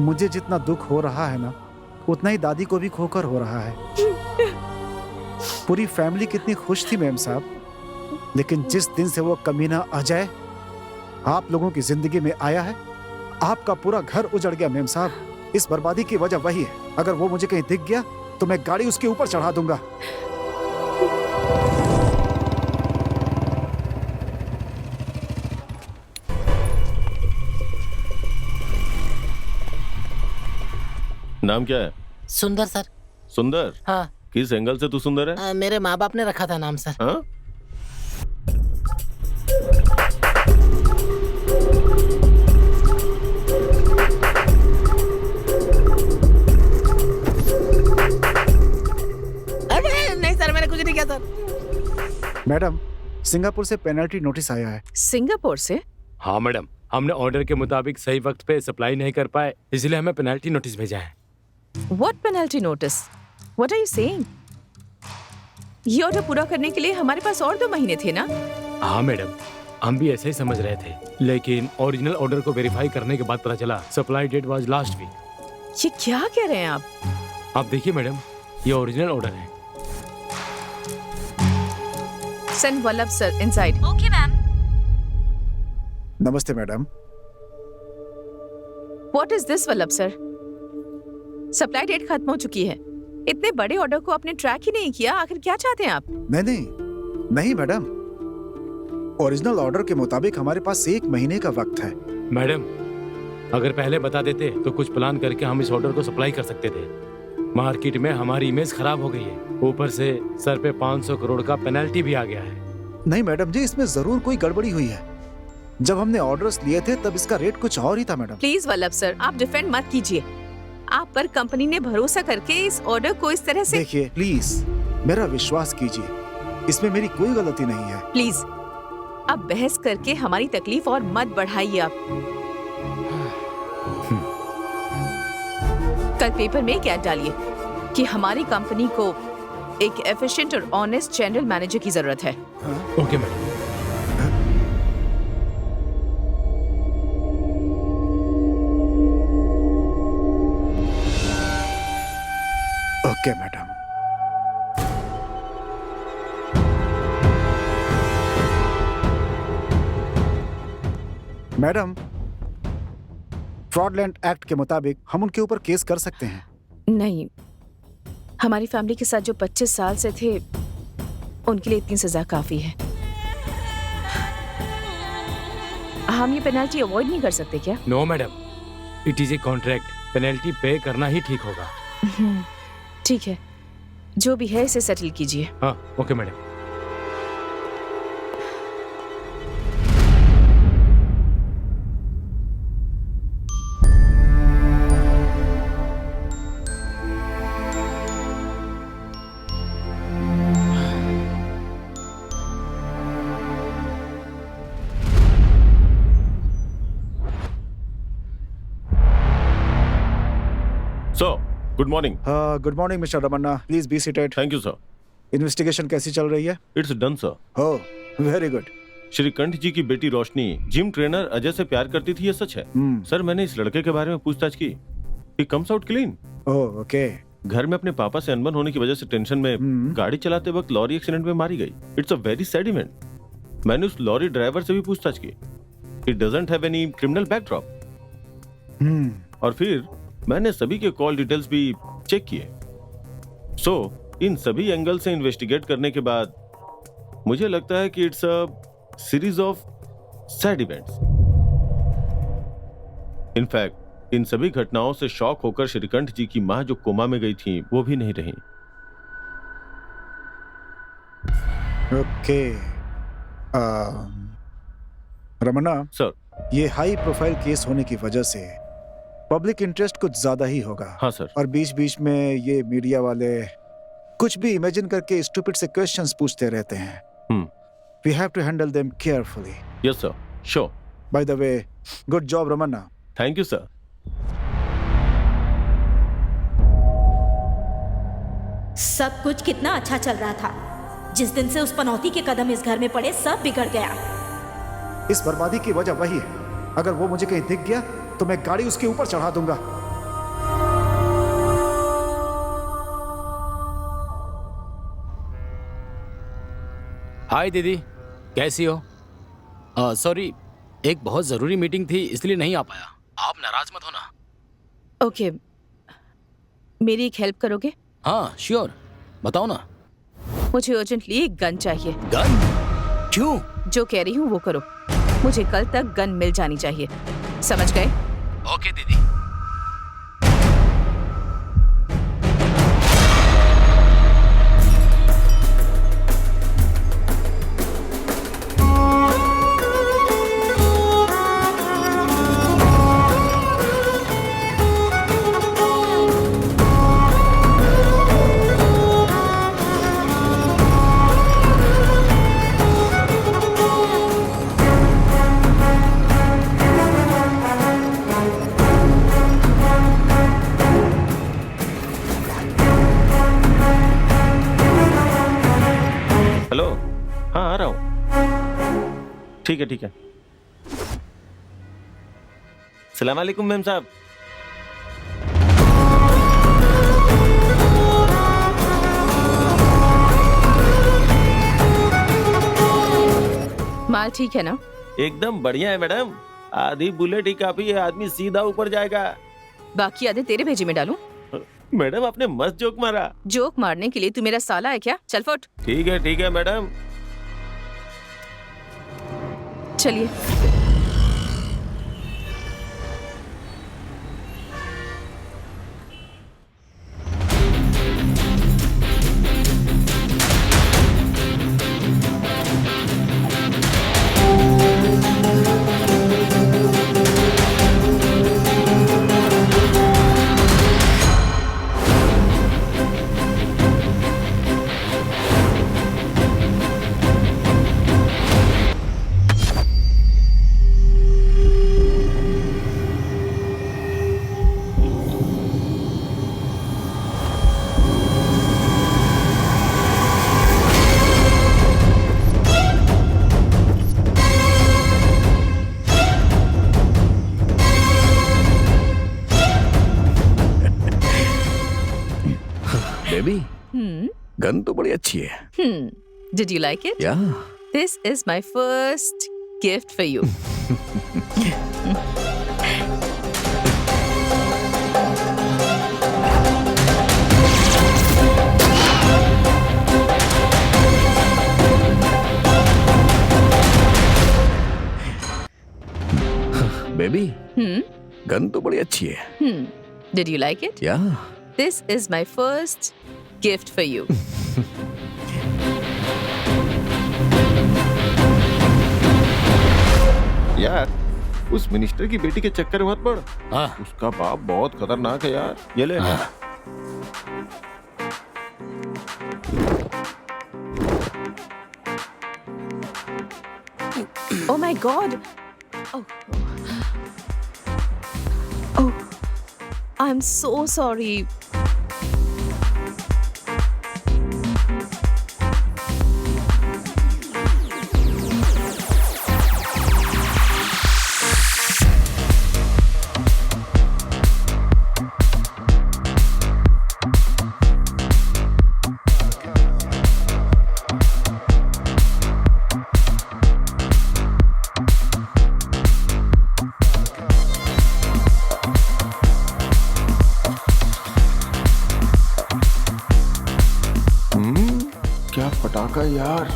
मुझे जितना दुख हो रहा है ना, उतना ही दादी को भी खोकर हो रहा है। पूरी फैमिली कितनी खुश थी मेम साहब, लेकिन जिस दिन से वो कमीना अजय आप लोगों की जिंदगी में आया है, आपका पूरा घर उजड़ गया मेम साहब। इस बर्बादी की वजह वही है। अगर वो मुझे कहीं दिख गया तो मैं गाड़ी उसके ऊपर चढ़ा दूंगा। नाम क्या है? सुंदर सर। सुंदर? हाँ। किस एंगल से तू सुंदर है? मेरे माँ बाप ने रखा था नाम सर। हाँ? अरे नहीं सर, मैंने कुछ नहीं किया सर। मैडम, सिंगापुर से पेनल्टी नोटिस आया है। सिंगापुर से? हाँ मैडम, हमने ऑर्डर के मुताबिक सही वक्त पे सप्लाई नहीं कर पाए, इसलिए हमें पेनल्टी नोटिस भेजा है। What penalty notice? What are you saying? ये ऑर्डर पूरा करने के लिए हमारे पास और 2 महीने थे ना? हाँ मैडम, हम भी ऐसे ही समझ रहे थे, लेकिन ओरिजिनल ऑर्डर को वेरीफाई करने के बाद पता चला supply date was last week. ये क्या कह रहे हैं आप? आप देखिए मैडम, ये ओरिजिनल ऑर्डर है। Send Vallabh sir inside. Okay ma'am. नमस्ते madam. What is this Vallabh sir? Supply date खत्म हो चुकी है। इतने बड़े ऑर्डर को आपने ट्रैक ही नहीं किया। आखिर क्या चाहते हैं आप? नहीं मैडम, ओरिजिनल ऑर्डर के मुताबिक हमारे पास 1 महीने का वक्त है। मैडम, अगर पहले बता देते तो कुछ प्लान करके हम इस ऑर्डर को सप्लाई कर सकते थे। मार्केट में हमारी इमेज खराब हो गई है, ऊपर से सर पे 500 करोड़ का पेनल्टी भी आ गया है। नहीं मैडम जी, इसमें जरूर कोई गड़बड़ी हुई है। जब हमने ऑर्डर्स लिए थे तब इसका रेट कुछ और ही था मैडम। प्लीज वल्लभ सर, आप डिफेंड मत कीजिए। आप पर कंपनी ने भरोसा करके इस ऑर्डर को इस तरह से। देखिए प्लीज, मेरा विश्वास कीजिए, इसमें मेरी कोई गलती नहीं है। प्लीज, अब बहस करके हमारी तकलीफ और मत बढ़ाइए आप। कल पेपर में क्या डालिए कि हमारी कंपनी को एक एफिशिएंट और ऑनेस्ट जनरल मैनेजर की जरूरत है। Okay madam. Okay madam. Madam, फ्रॉडलैंड एक्ट के मुताबिक हम उनके ऊपर केस कर सकते हैं। नहीं, हमारी फैमिली के साथ जो 25 साल से थे उनके लिए इतनी सजा काफी है। हम ये पेनल्टी अवॉइड नहीं कर सकते क्या? No madam, it is a contract, penalty pay करना ही ठीक होगा। ठीक है, जो भी है इसे सेटल कीजिए। हाँ okay madam. Sir, good morning. Good morning mister Ramanna, please be seated. Thank you sir. Investigation कैसी चल रही है? It's done sir. Oh very good. Shrikanth ji की बेटी रोशनी जिम ट्रेनर अजय से प्यार करती थी, ये सच है? सर, मैंने इस लड़के के बारे में पूछताछ की। He comes out clean. Oh okay. घर में अपने पापा से अनबन होने की वजह से टेंशन में गाड़ी चलाते वक्त लॉरी एक्सीडेंट में मारी गई। It's a very sad event. मैंने उस लॉरी ड्राइवर से भी पूछताछ की। He doesn't have any criminal backdrop. और फिर मैंने सभी के कॉल डिटेल्स भी चेक किए। सो इन सभी एंगल से इन्वेस्टिगेट करने के बाद मुझे लगता है कि it's a series of sad events. In fact इन सभी घटनाओं से शॉक होकर श्रीकंठ जी की मां जो कोमा में गई थी वो भी नहीं रही। ओके। रमन्ना सर, ये हाई प्रोफाइल केस होने की वजह से पब्लिक इंटरेस्ट कुछ ज्यादा ही होगा। हाँ सर। और बीच बीच में ये मीडिया वाले कुछ भी इमेजिन करके स्टूपिड से क्वेश्चंस पूछते रहते हैं। We have to handle them carefully. Yes sir, sure. By the way, good job Ramanna. Thank you sir. सब कुछ कितना अच्छा चल रहा था। जिस दिन से उस पनौती के कदम इस घर में पड़े सब बिगड़ गया। इस बर्बादी की वजह वही है। अगर वो मुझे कहीं दिख गया तो मैं गाड़ी उसके ऊपर चढ़ा दूंगा। हाय दीदी, कैसी हो? सॉरी, एक बहुत जरूरी मीटिंग थी इसलिए नहीं आ पाया। आप नाराज मत होना। ओके, मेरी एक हेल्प करोगे? हाँ श्योर, बताओ ना। मुझे अर्जेंटली एक गन चाहिए। गन? क्यों? जो कह रही हूँ वो करो। मुझे कल तक गन मिल जानी चाहिए, समझ गए? ओके दीदी। हेलो, हाँ आ रहा हूँ। ठीक है ठीक है। सलाम वालेकुम मैम साहब। माल ठीक है ना? एकदम बढ़िया है मैडम। आधी बुलेट ही काफी है, आदमी सीधा ऊपर जाएगा। बाकी आधे तेरे भेजे में डालूं? मैडम आपने मस्त जोक मारा। जोक मारने के लिए तू मेरा साला है क्या? चल फुट। ठीक है मैडम। चलिए। बेबी, गन तो बड़ी अच्छी है। Did you like it? Yeah. This is my first gift for you. Baby, gun तो बड़ी अच्छी है। Did you like it? Yeah. This is my first gift for you. यार, उस मिनिस्टर की बेटी के चक्कर में मत पड़। हाँ। उसका बाप बहुत खतरनाक है यार। ये ले। हाँ। Oh my God. Oh. Oh. I'm so sorry. क्या पटाखा यार।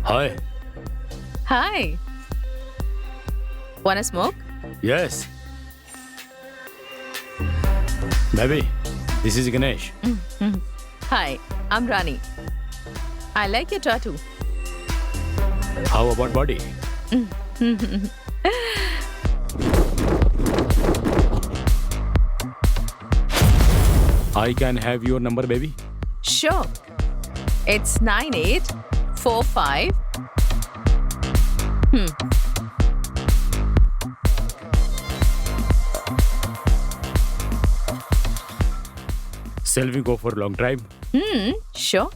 हाय। Hi. Wanna smoke? Yes. Baby, this is Ganesh. Hi, I'm Rani. I like your tattoo. How about body? I can have your number, baby. Sure. It's 9845. Shall we go for a long drive? Sure.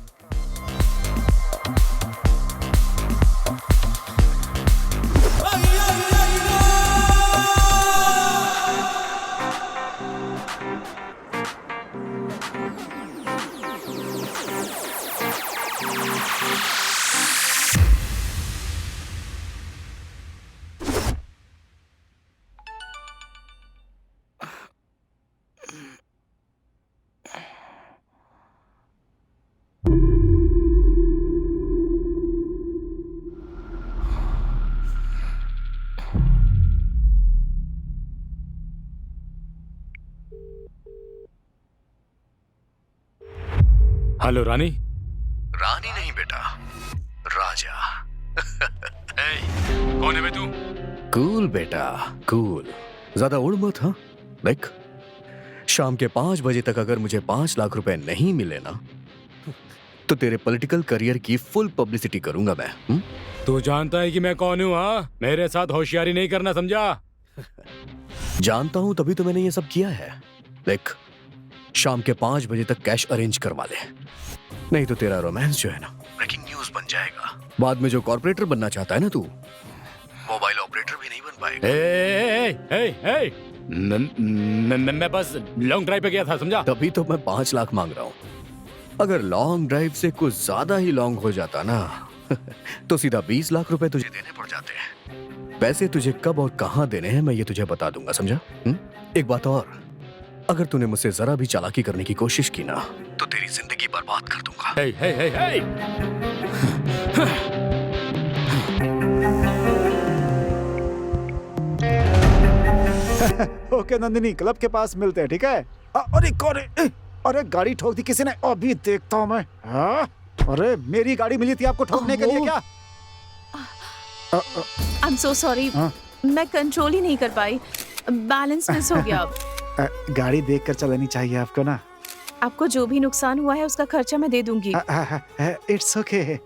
Hello Rani. Rani नहीं बेटा, राजा। कौन है बे तू? Cool बेटा, cool. ज्यादा उड़ मत, हाँ। देख, शाम के 5 बजे तक अगर मुझे 5 लाख रुपए नहीं मिले ना, तो तेरे पॉलिटिकल करियर की फुल पब्लिसिटी करूंगा मैं। तू जानता है कि मैं कौन हूँ? हाँ, मेरे साथ होशियारी नहीं करना, समझा? जानता हूं, तभी तो मैंने ये सब किया है। देख, शाम के 5 बजे तक कैश अरेंज करवा ले, नहीं तो तेरा रोमांस जो है ना ब्रेकिंग न्यूज बन जाएगा। बाद में जो कॉर्पोरेटर बनना चाहता है ना तू, मोबाइल ऑपरेटर भी नहीं बन पाएगा। मैं बस लॉन्ग ड्राइव पे गया था, समझा? तभी तो मैं 5 लाख मांग रहा हूँ। अगर लॉन्ग ड्राइव से कुछ ज्यादा ही लॉन्ग हो जाता ना तो सीधा 20 लाख रुपए तुझे देने पड़ जाते हैं। पैसे तुझे कब और कहाँ देने हैं मैं ये तुझे बता दूंगा, समझा? एक बात और, अगर तूने मुझसे जरा भी चालाकी करने की कोशिश की ना तो तेरी जिंदगी बर्बाद कर दूंगा। ओके नंदिनी, क्लब के पास मिलते हैं, ठीक है? अरे कौन है? अरे गाड़ी ठोक दी किसी ने, अभी देखता हूँ मैं। हाँ? अरे मेरी गाड़ी मिली थी आपको ठोकने के लिए क्या? I'm so sorry. मैं कंट्रोल ही नहीं कर पाई, बैलेंस मिस हो गया। गाड़ी देखकर चलानी चाहिए आपको ना। आपको जो भी नुकसान हुआ है उसका खर्चा मैं दे दूंगी। It's okay.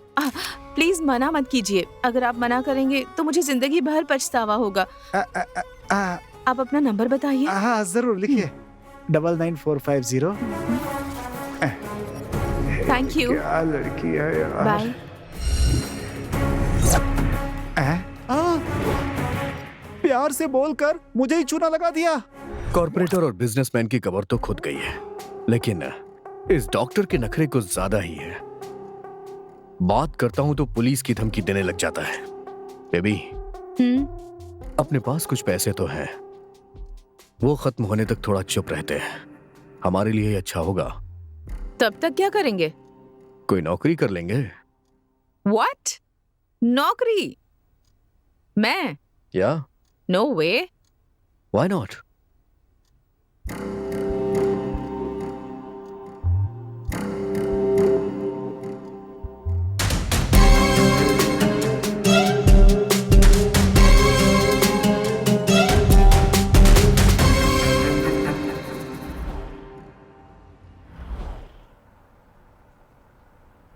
प्लीज मना मत कीजिए, अगर आप मना करेंगे तो मुझे जिंदगी भर पछतावा होगा। आप अपना नंबर बताइए। हाँ जरूर, लिखिए 99450। Thank you. क्या लड़की है यार। बाय। प्यार से बोलकर मुझे ही चूना लगा दिया। कॉर्पोरेटर और बिजनेसमैन की कबर तो खुद गई है, लेकिन इस डॉक्टर के नखरे कुछ ज्यादा ही है। बात करता हूं तो पुलिस की धमकी देने लग जाता है। बेबी, अपने पास कुछ पैसे तो हैं, वो खत्म होने तक थोड़ा चुप रहते हैं, हमारे लिए अच्छा होगा। तब तक क्या करेंगे? कोई नौकरी कर लेंगे। What? नौकरी? मैं? या No way. Why not?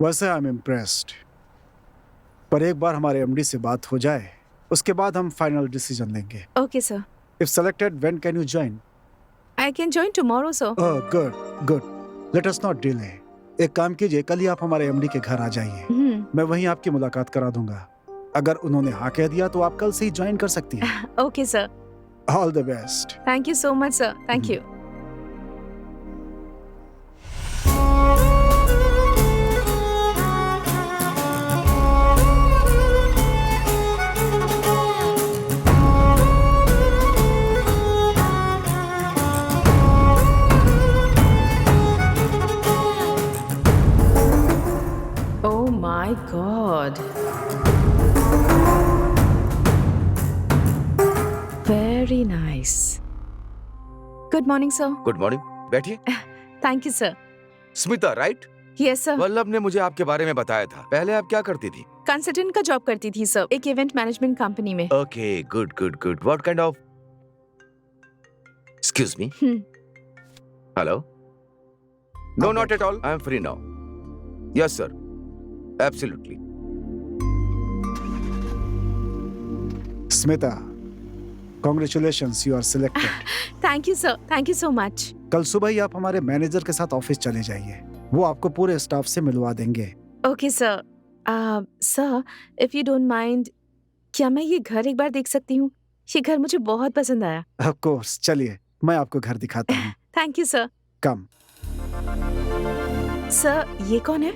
वैसे आई एम इम्प्रेस्ड, पर एक बार हमारे एमडी से बात हो जाए उसके बाद हम फाइनल डिसीजन लेंगे। Okay, sir. If selected, when can you join? I can join tomorrow, sir. Oh good good, let us not delay. एक काम कीजिए, कल ही आप हमारे एमडी के घर आ जाइए, मैं वहीं आपकी मुलाकात करा दूंगा। अगर उन्होंने हाँ कह दिया तो आप कल से ही ज्वाइन कर सकती हैं। Okay, sir. All the best. Thank you so much, sir. Thank you. Oh my God. Very nice. Good morning, sir. Good morning. बैठिए। Thank you sir. Smita right? Yes sir. Vallabh ने मुझे आपके बारे में बताया था। पहले आप क्या करती थी? कंसल्टेंट का जॉब करती थी सर, एक इवेंट मैनेजमेंट कंपनी में। Okay, good good good. What kind of? Excuse me. Hello? No, not at all. I am free now. Yes sir, absolutely. Smita, congratulations, you are selected. Thank you sir, thank you so much. कल सुबह ही आप हमारे manager के साथ office चले जाइए, वो आपको पूरे स्टाफ से मिलवा देंगे। Okay sir. Sir, if you don't mind, क्या मैं ये घर एक बार देख सकती हूँ? ये घर मुझे बहुत पसंद आया। ऑफ कोर्स, चलिए मैं आपको घर दिखाता हूँ। Thank you sir. Come. Sir, ये कौन है?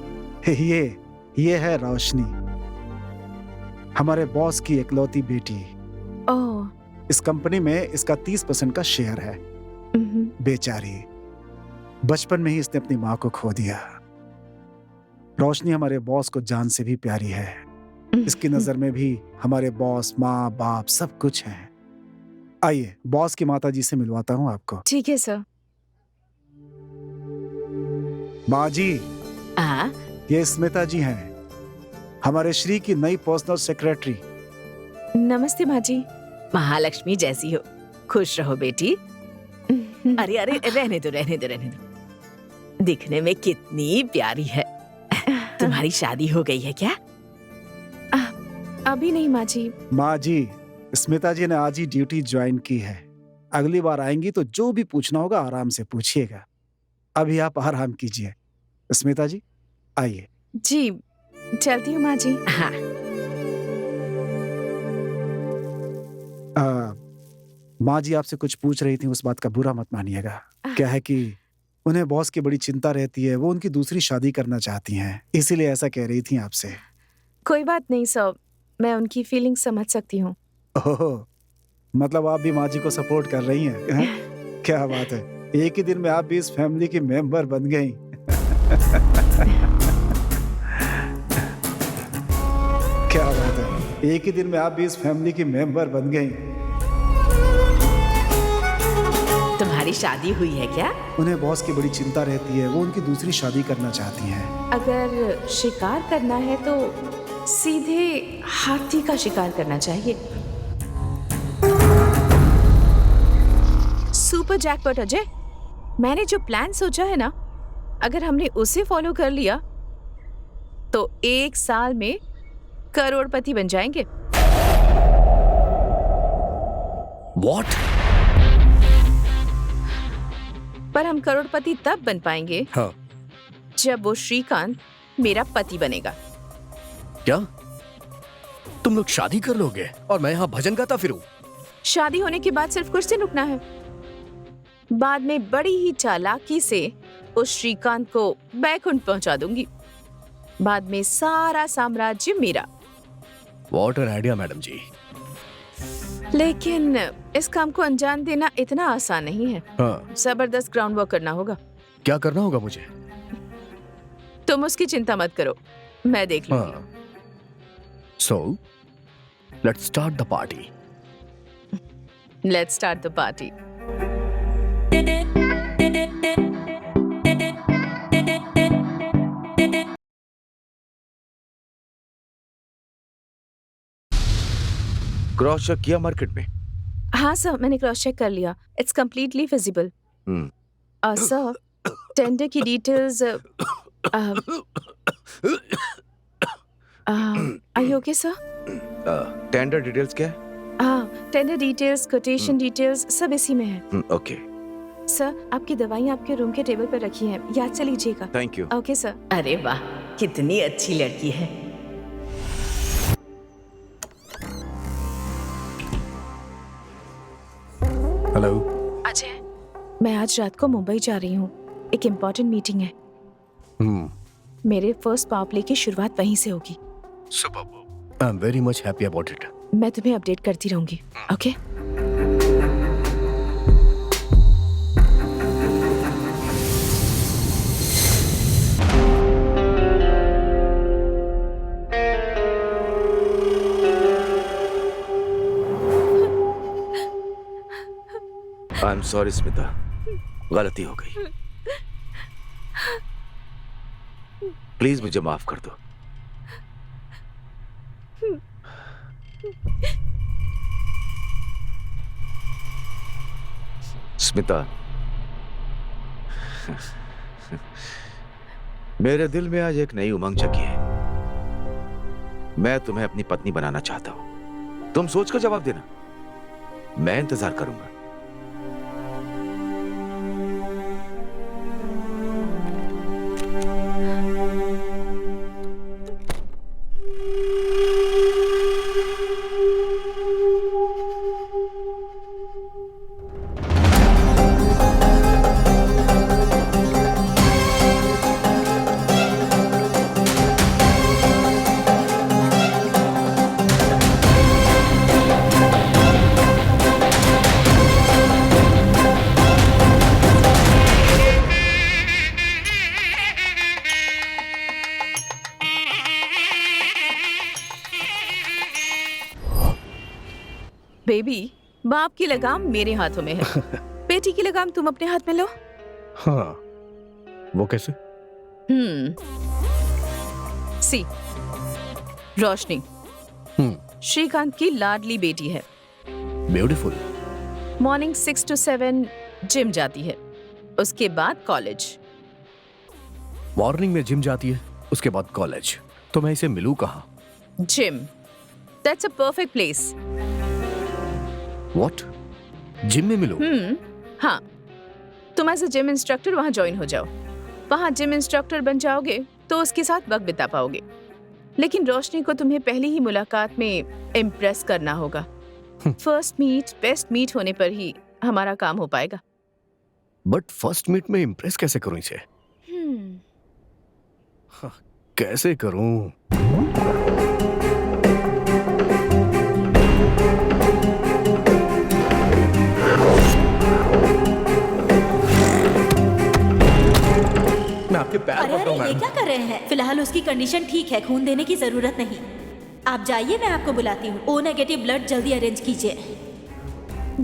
ये है रोशनी, हमारे बॉस की इकलौती बेटी। ओह। इस कंपनी में इसका 30% का शेयर है। बेचारी, बचपन में ही इसने अपनी माँ को खो दिया। रोशनी हमारे बॉस को जान से भी प्यारी है। इसकी नजर में भी हमारे बॉस, माँ बाप सब कुछ है। आइए बॉस की माता जी से मिलवाता हूँ आपको। ठीक है सर। माँ जी, हाँ? ये स्मिता जी हैं, हमारे श्री की नई पर्सनल सेक्रेटरी। नमस्ते माँ जी। महालक्ष्मी जैसी हो, खुश रहो बेटी। अरे अरे, रहने दो रहने दो रहने दो। दिखने में कितनी प्यारी है। तुम्हारी शादी हो गई है क्या? अभी नहीं माँ जी। माँ जी, स्मिता जी ने आज ही ड्यूटी ज्वाइन की है। अगली बार आएंगी तो जो भी पूछना होगा आराम से पूछिएगा। अभी आप आराम कीजिए। स्मिता जी आइए। जी, चलती हूँ माँ जी। हाँ। माँ जी आपसे कुछ पूछ रही थी, उस बात का बुरा मत मानिएगा। क्या है कि उन्हें बॉस की बड़ी चिंता रहती है, वो उनकी दूसरी शादी करना चाहती हैं, इसीलिए ऐसा कह रही थी आपसे। कोई बात नहीं सर, मैं उनकी फीलिंग समझ सकती हूँ। ओह, मतलब आप भी माँ जी को सपोर्ट कर रही हैं? क्या बात है, एक ही दिन में आप भी इस फैमिली की मेंबर बन गई। क्या बात है, एक ही दिन में आप भी इस फैमिली की मेंबर बन गई। तुम्हारी शादी हुई है क्या? उन्हें बॉस की बड़ी चिंता रहती है, वो उनकी दूसरी शादी करना चाहती हैं। अगर शिकार करना है तो सीधे हाथी का शिकार करना चाहिए। सुपर जैकपॉट अजय, मैंने जो प्लान सोचा है ना, अगर हमने उसे फॉलो कर लिया तो 1 साल में करोड़पति बन जाएंगे। What? पर हम करोड़पति तब बन पाएंगे हाँ। जब वो श्रीकांत मेरा पति बनेगा। क्या तुम लोग शादी कर लोगे और मैं यहाँ भजन गाता फिरूं? शादी होने के बाद सिर्फ कुछ दिन रुकना है, बाद में बड़ी ही चालाकी से उस श्रीकांत को बैकुंठ पहुंचा दूंगी। बाद में सारा साम्राज्य मेरा। What an idea, मैडम जी। लेकिन इस काम को अंजाम देना इतना आसान नहीं है। हाँ। जबरदस्त ग्राउंड वर्क करना होगा। क्या करना होगा मुझे? तुम उसकी चिंता मत करो, मैं देख लूंगी। हाँ। So, let's start the party. Let's start the party. Cross check किया मार्केट में? हाँ सर, मैंने क्रॉस चेक कर लिया। It's completely feasible. Sir, tender की details. Are you okay sir? Tender details क्या है? हाँ, टेंडर डिटेल्स, कोटेशन डिटेल्स सब इसी में है। ओके। सर, आपकी दवाइयाँ आपके रूम के टेबल पर रखी हैं, याद से लीजिएगा। Thank you. Okay sir. अरे वाह, कितनी अच्छी लड़की है। हेलो अजय, मैं आज रात को मुंबई जा रही हूँ, एक इम्पोर्टेंट मीटिंग है। मेरे फर्स्ट पावर प्ले की शुरुआत वहीं से होगी। Superb. I am very much happy about it. मैं तुम्हें अपडेट करती रहूंगी। Okay? I am sorry Smita, गलती हो गई, प्लीज मुझे माफ कर दो। स्मिता, मेरे दिल में आज एक नई उमंग जगी है। मैं तुम्हें अपनी पत्नी बनाना चाहता हूं। तुम सोचकर जवाब देना, मैं इंतजार करूंगा। बेबी, बाप की लगाम मेरे हाथों में है, बेटी की लगाम तुम अपने हाथ में लो। हाँ, वो कैसे? सी, रोशनी श्रीकांत की लाडली बेटी है। ब्यूटीफुल। मॉर्निंग 6 to 7 जिम जाती है, उसके बाद कॉलेज। मॉर्निंग में जिम जाती है, उसके बाद कॉलेज। तो मैं इसे मिलूं कहाँ? Gym, that's a perfect place. What? Gym में मिलूं? हाँ, तुम एज अ जिम इंस्ट्रक्टर वहाँ ज्वाइन हो जाओ। वहाँ जिम इंस्ट्रक्टर बन जाओगे तो उसके साथ वक्त बिता पाओगे। लेकिन रोशनी को तुम्हें पहली ही मुलाकात में इम्प्रेस करना होगा। फर्स्ट मीट बेस्ट मीट होने पर ही हमारा काम हो पाएगा। बट फर्स्ट मीट में इम्प्रेस कैसे करूं इसे? कैसे करूं? मैं आपके पैर पकड़ूं ये मैडम। क्या कर रहे हैं? फिलहाल उसकी कंडीशन ठीक है, खून देने की जरूरत नहीं। आप जाइए, मैं आपको बुलाती हूँ। ओ नेगेटिव ब्लड जल्दी अरेंज कीजिए।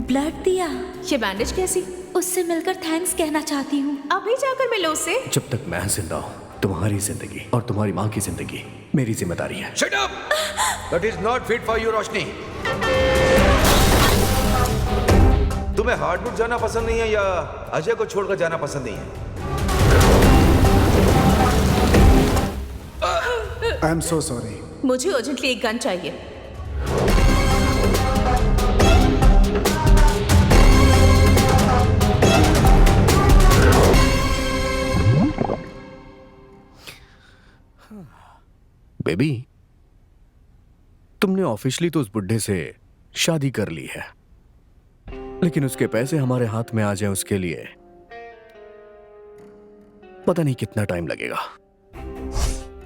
ब्लड दिया? ये बैंडेज कैसी? उससे मिलकर थैंक्स कहना चाहती हूँ। अभी जाकर मिलो उससे। जब तक मैं जिंदा हूँ, तुम्हारी जिंदगी और तुम्हारी माँ की जिंदगी मेरी जिम्मेदारी है। Shut up! That is not fit for you, रोशनी। तुम्हें हार्डवुड जाना पसंद नहीं है या अजय को छोड़कर जाना पसंद नहीं है? आई एम सो सॉरी। मुझे अर्जेंटली एक गन चाहिए। बेबी, तुमने ऑफिशियली तो उस बुड्ढे से शादी कर ली है, लेकिन उसके पैसे हमारे हाथ में आ जाए उसके लिए पता नहीं कितना टाइम लगेगा।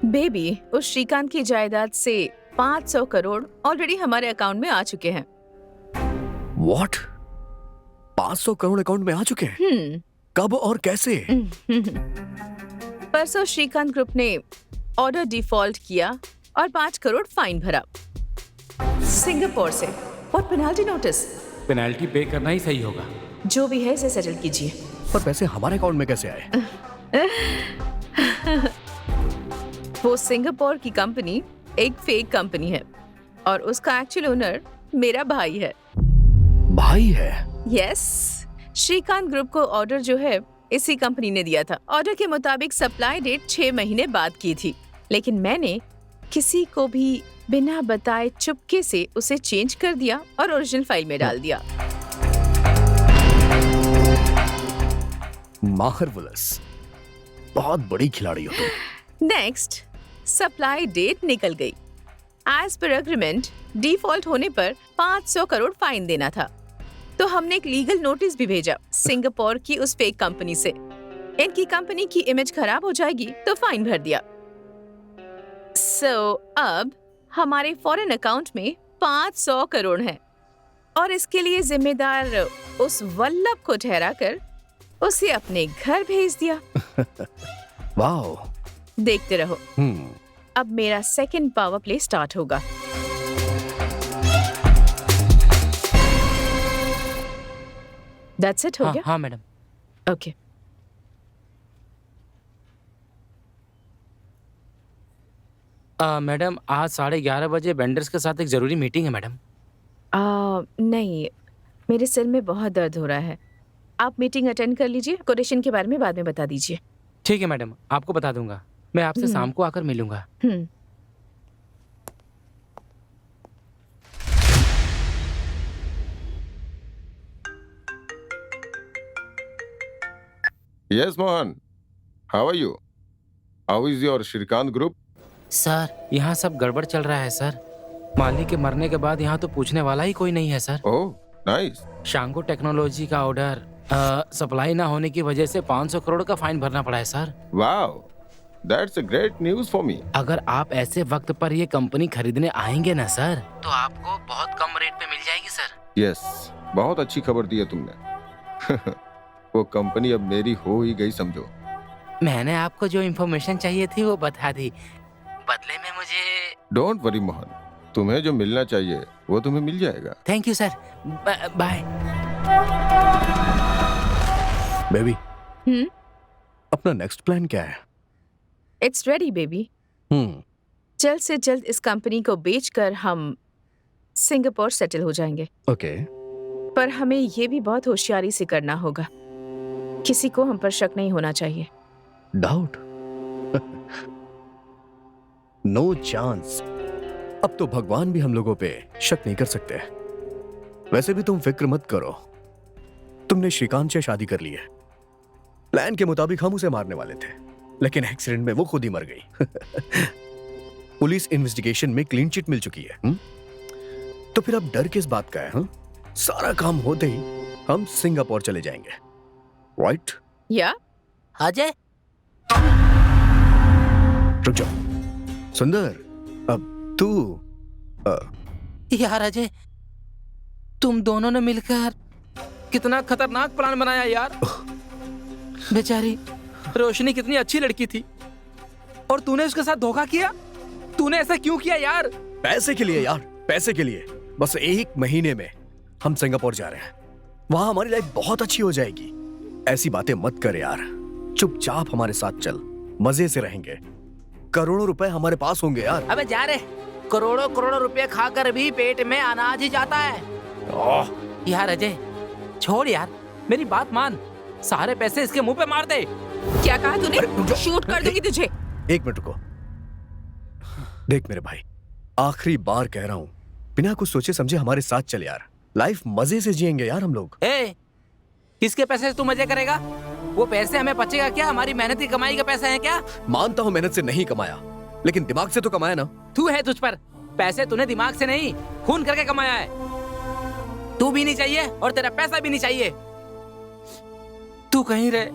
बेबी, उस श्रीकांत की जायदाद से 500 करोड़ ऑलरेडी हमारे अकाउंट में आ चुके हैं। व्हाट? 500 करोड़ अकाउंट में आ चुके हैं? कब और कैसे? परसों श्रीकांत ग्रुप ने ऑर्डर डिफॉल्ट किया और 5 करोड़ फाइन भरा सिंगापुर से। और पेनाल्टी नोटिस। पेनाल्टी पे करना ही सही होगा। जो भी है इसे सेटल कीजिए। पर पैसे हमारे अकाउंट में कैसे आए? वो सिंगापुर की कंपनी एक फेक कंपनी है और उसका एक्चुअल ओनर मेरा भाई है। भाई है? यस, श्रीकांत ग्रुप को ऑर्डर जो है इसी कंपनी ने दिया था। ऑर्डर के मुताबिक सप्लाई डेट 6 महीने बाद की थी, लेकिन मैंने किसी को भी बिना बताए चुपके से उसे चेंज कर दिया और ओरिजिनल फाइल में डाल दिया। मार्वलस, बहुत बड़ी खिलाड़ी हो तुम। नेक्स्ट, सप्लाई डेट निकल गई। एज पर एग्रीमेंट डिफॉल्ट होने पर 500 करोड़ फाइन देना था, तो हमने एक लीगल नोटिस भी भेजा सिंगापुर की उस फेक कंपनी से। इनकी कंपनी की इमेज खराब हो जाएगी तो फाइन भर दिया। सो अब हमारे फॉरेन अकाउंट में 500 करोड़ हैं और इसके लिए जिम्मेदार उस वल्लभ को ठहराकर उसे अपने घर भेज दिया। वाओ। देखते रहो, अब मेरा सेकंड पावर प्ले स्टार्ट होगा। That's it, हो गया? हाँ मैडम। ओके। मैडम आज 11:30 बजे वेंडर्स के साथ एक जरूरी मीटिंग है मैडम। नहीं, मेरे सिर में बहुत दर्द हो रहा है। आप मीटिंग अटेंड कर लीजिए, कोटेशन के बारे में बाद में बता दीजिए। ठीक है मैडम, आपको बता दूंगा। मैं आपसे हम्म। शाम को आकर मिलूंगा। Yes, Mohan. How are you? How is your Shrikant group? Sir यहाँ सब गड़बड़ चल रहा है सर। मालिक के मरने के बाद यहाँ तो पूछने वाला ही कोई नहीं है सर। Oh, nice. शांगो टेक्नोलॉजी का ऑर्डर सप्लाई ना होने की वजह से 500 करोड़ का फाइन भरना पड़ा है sir. Wow. That's a great news for me. अगर आप ऐसे वक्त पर ये कंपनी खरीदने आएंगे ना सर, तो आपको बहुत कम रेट पे मिल जाएगी सर। Yes. बहुत अच्छी खबर दी है तुमने। वो कंपनी अब मेरी हो ही गई समझो। मैंने आपको जो इन्फॉर्मेशन चाहिए थी वो बता दी, बदले में मुझे। डोंट वरी मोहन, तुम्हें जो मिलना चाहिए वो तुम्हें मिल जाएगा। Thank you sir, bye. Baby, hmm. अपना नेक्स्ट प्लान क्या है? It's ready baby. जल्द से जल्द इस कंपनी को बेचकर हम सिंगापुर सेटल हो जाएंगे। ओके। पर हमें ये भी बहुत होशियारी से करना होगा। किसी को हम पर शक नहीं होना चाहिए। डाउट? No chance. अब तो भगवान भी हम लोगों पे शक नहीं कर सकते। वैसे भी तुम फिक्र मत करो, तुमने श्रीकांत से शादी कर ली है। प्लान के मुताबिक हम उसे मारने वाले थे, लेकिन एक्सीडेंट में वो खुद ही मर गई। पुलिस इन्वेस्टिगेशन में क्लीन चिट मिल चुकी है। तो फिर अब डर किस बात का है? सारा काम होते ही हम सिंगापुर चले जाएंगे, राइट? या अजय, रुक जाओ। सुंदर, अब तू यार अजय, तुम दोनों ने मिलकर कितना खतरनाक प्लान बनाया यार। बेचारी रोशनी कितनी अच्छी लड़की थी और तूने उसके साथ धोखा किया। तूने ऐसा क्यों किया यार? पैसे के लिए यार, पैसे के लिए। बस 1 महीने में हम सिंगापुर जा रहे हैं। वहां हमारी लाइफ बहुत अच्छी हो जाएगी। ऐसी बातें मत कर यार, चुपचाप हमारे साथ चल, मजे से रहेंगे। करोड़ों रुपए हमारे पास होंगे यार। अबे जा रे, करोड़ों करोड़ों रुपए खाकर भी पेट में अनाज ही जाता है। यार अजय छोड़ यार, मेरी बात मान, सारे पैसे इसके मुंह पे मार दे। क्या कहा तूने? शूट कर दूंगी तुझे। 1 मिनट रुको। देख मेरे भाई, आखिरी बार कह रहा हूं, बिना कुछ सोचे समझे हमारे साथ चल यार। लाइफ मजे से जिएंगे यार हम लोग। किसके पैसे से तू मजे करेगा? वो पैसे हमें बचेगा क्या? हमारी मेहनती कमाई के पैसे हैं क्या? मानता हूं मेहनत से नहीं कमाया, लेकिन दिमाग से तो कमाया ना। तू है तुझ पर, पैसे तूने दिमाग से नहीं खून करके कमाया है। तू भी नहीं चाहिए और तेरा पैसा भी नहीं चाहिए। तू कहीं रहे,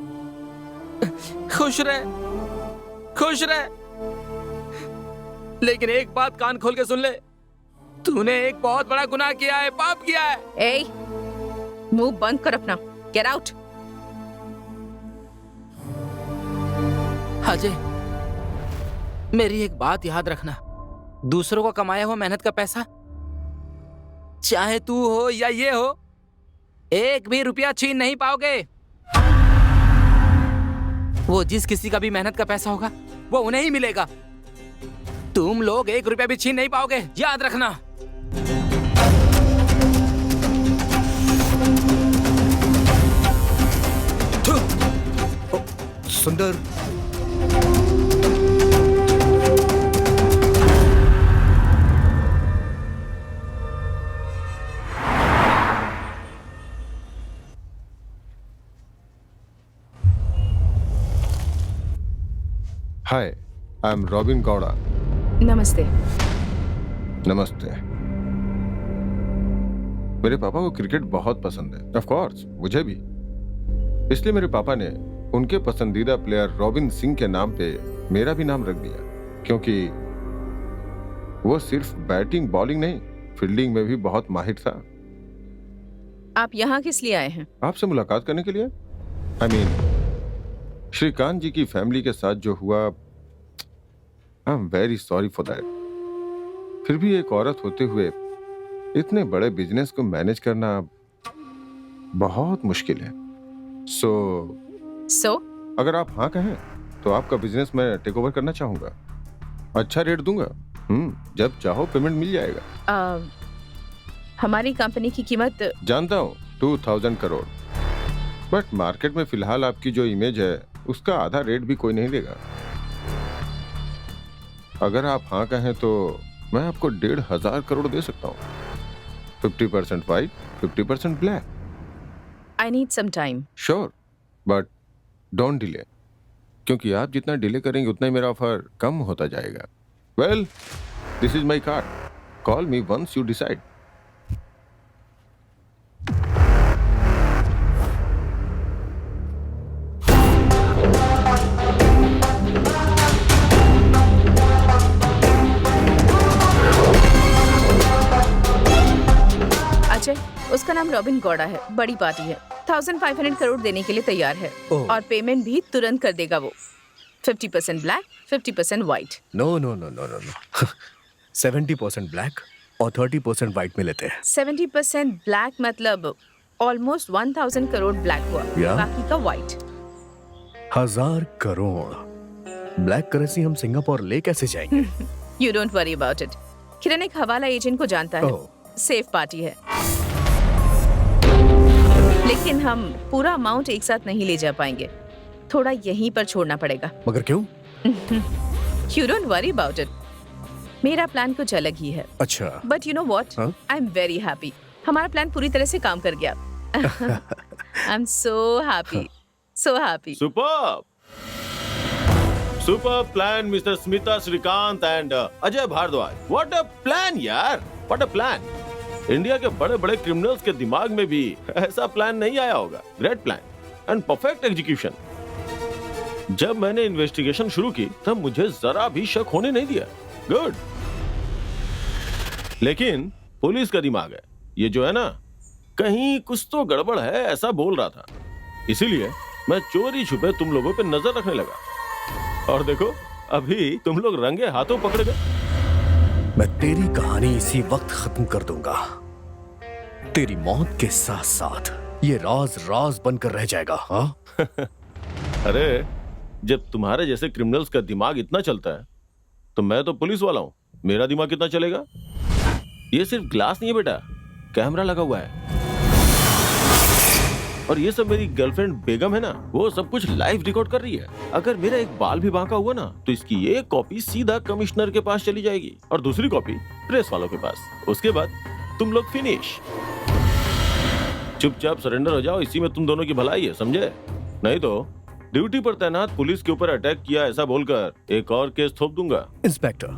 खुश रहे, खुश रहे। लेकिन एक बात कान खोल के सुन ले, तूने एक बहुत बड़ा गुनाह किया है, पाप किया है। ए, मुंह बंद कर अपना। Get out. अजय, मेरी एक बात याद रखना, दूसरों को कमाया हुआ मेहनत का पैसा, चाहे तू हो या ये हो, 1 भी रुपया छीन नहीं पाओगे। वो जिस किसी का भी मेहनत का पैसा होगा वो उन्हें ही मिलेगा। तुम लोग 1 रुपया भी छीन नहीं पाओगे, याद रखना। सुंदर, हाय, आई एम रॉबिन गौड़ा। नमस्ते। नमस्ते। मेरे पापा को क्रिकेट बहुत पसंद है, ऑफ कोर्स मुझे भी। इसलिए मेरे पापा ने उनके पसंदीदा प्लेयर रॉबिन सिंह के नाम पे मेरा भी नाम रख दिया, क्योंकि वो सिर्फ बैटिंग बॉलिंग नहीं, फील्डिंग में भी बहुत माहिर था। आप यहाँ किस लिए आए हैं? आपसे मुलाकात करने के लिए। आई मीन, श्रीकांत जी की फैमिली के साथ जो हुआ, आई am very sorry for that. फिर भी एक औरत होते हुए इतने बड़े बिजनेस को मैनेज करना बहुत मुश्किल है। सो अगर आप हाँ कहें तो आपका बिजनेस मैं टेक ओवर करना चाहूंगा। अच्छा रेट दूंगा। जब चाहो पेमेंट मिल जाएगा। हमारी कंपनी की कीमत जानता हूँ 2000 करोड़, बट मार्केट में फिलहाल आपकी जो इमेज है उसका आधा रेट भी कोई नहीं देगा। अगर आप हाँ कहें तो मैं आपको 1500 करोड़ दे सकता हूँ। 50% white, 50% black. I need some time. Sure, but don't delay, क्योंकि आप जितना डिले करेंगे उतना ही मेरा ऑफर कम होता जाएगा। Well, this is my card, call me once you decide. Ajay, उसका नाम रॉबिन गौड़ा है, बड़ी पार्टी है, 1500 करोड़ देने के लिए तैयार है और पेमेंट भी तुरंत कर देगा वो। 50% black, 50% white. No no no no no no 70% black और 30% व्हाइट में लेते हैं। 70% ब्लैक मतलब ऑलमोस्ट 1000 करोड़ ब्लैक हुआ, बाकी का व्हाइट। 1000 करोड़ ब्लैक करेंसी हम सिंगापुर ले कैसे जाएंगे? You don't worry about it. Kiran एक हवाला एजेंट को जानता है, सेफ पार्टी है, लेकिन हम पूरा अमाउंट एक साथ नहीं ले जा पाएंगे, थोड़ा यहीं पर छोड़ना पड़ेगा। मगर क्यों? You don't worry about it, मेरा प्लान कुछ अलग ही है। अच्छा, but you know what, I am very happy. हमारा प्लान पूरी तरह से काम कर गया। I am so happy, so happy. Superb, superb plan mister Smita Shrikant and Ajay Bhardwaj. What a plan यार, व्हाट अ प्लान। इंडिया के बड़े बड़े क्रिमिनल्स के दिमाग में भी ऐसा प्लान नहीं आया होगा। Great plan and perfect execution. जब मैंने इन्वेस्टिगेशन शुरू की तब मुझे जरा भी शक होने नहीं दिया। गुड। लेकिन पुलिस का दिमाग है ये जो है ना, कहीं कुछ तो गड़बड़ है ऐसा बोल रहा था, इसीलिए मैं चोरी छुपे तुम लोगों पे नजर रखने लगा। और देखो अभी तुम लोग रंगे हाथों पकड़ गए। मैं तेरी कहानी इसी वक्त खत्म कर दूंगा। तेरी मौत के साथ साथ ये राज राज बनकर रह जाएगा। हाँ? अरे जब तुम्हारे जैसे क्रिमिनल्स का दिमाग इतना चलता है तो मैं तो पुलिस वाला हूं, मेरा दिमाग कितना चलेगा। ये सिर्फ ग्लास नहीं है बेटा, कैमरा लगा हुआ है। और ये सब मेरी गर्लफ्रेंड बेगम है ना, वो सब कुछ लाइव रिकॉर्ड कर रही है। अगर मेरा एक बाल भी बांका हुआ ना तो इसकी एक कॉपी सीधा कमिश्नर के पास चली जाएगी और दूसरी कॉपी प्रेस वालों के पास। उसके बाद तुम लोग फिनिश। चुपचाप सरेंडर हो जाओ, इसी में तुम दोनों की भलाई है, समझे? नहीं तो ड्यूटी पर तैनात पुलिस के ऊपर अटैक किया ऐसा बोलकर एक और केस थोप दूंगा। इंस्पेक्टर,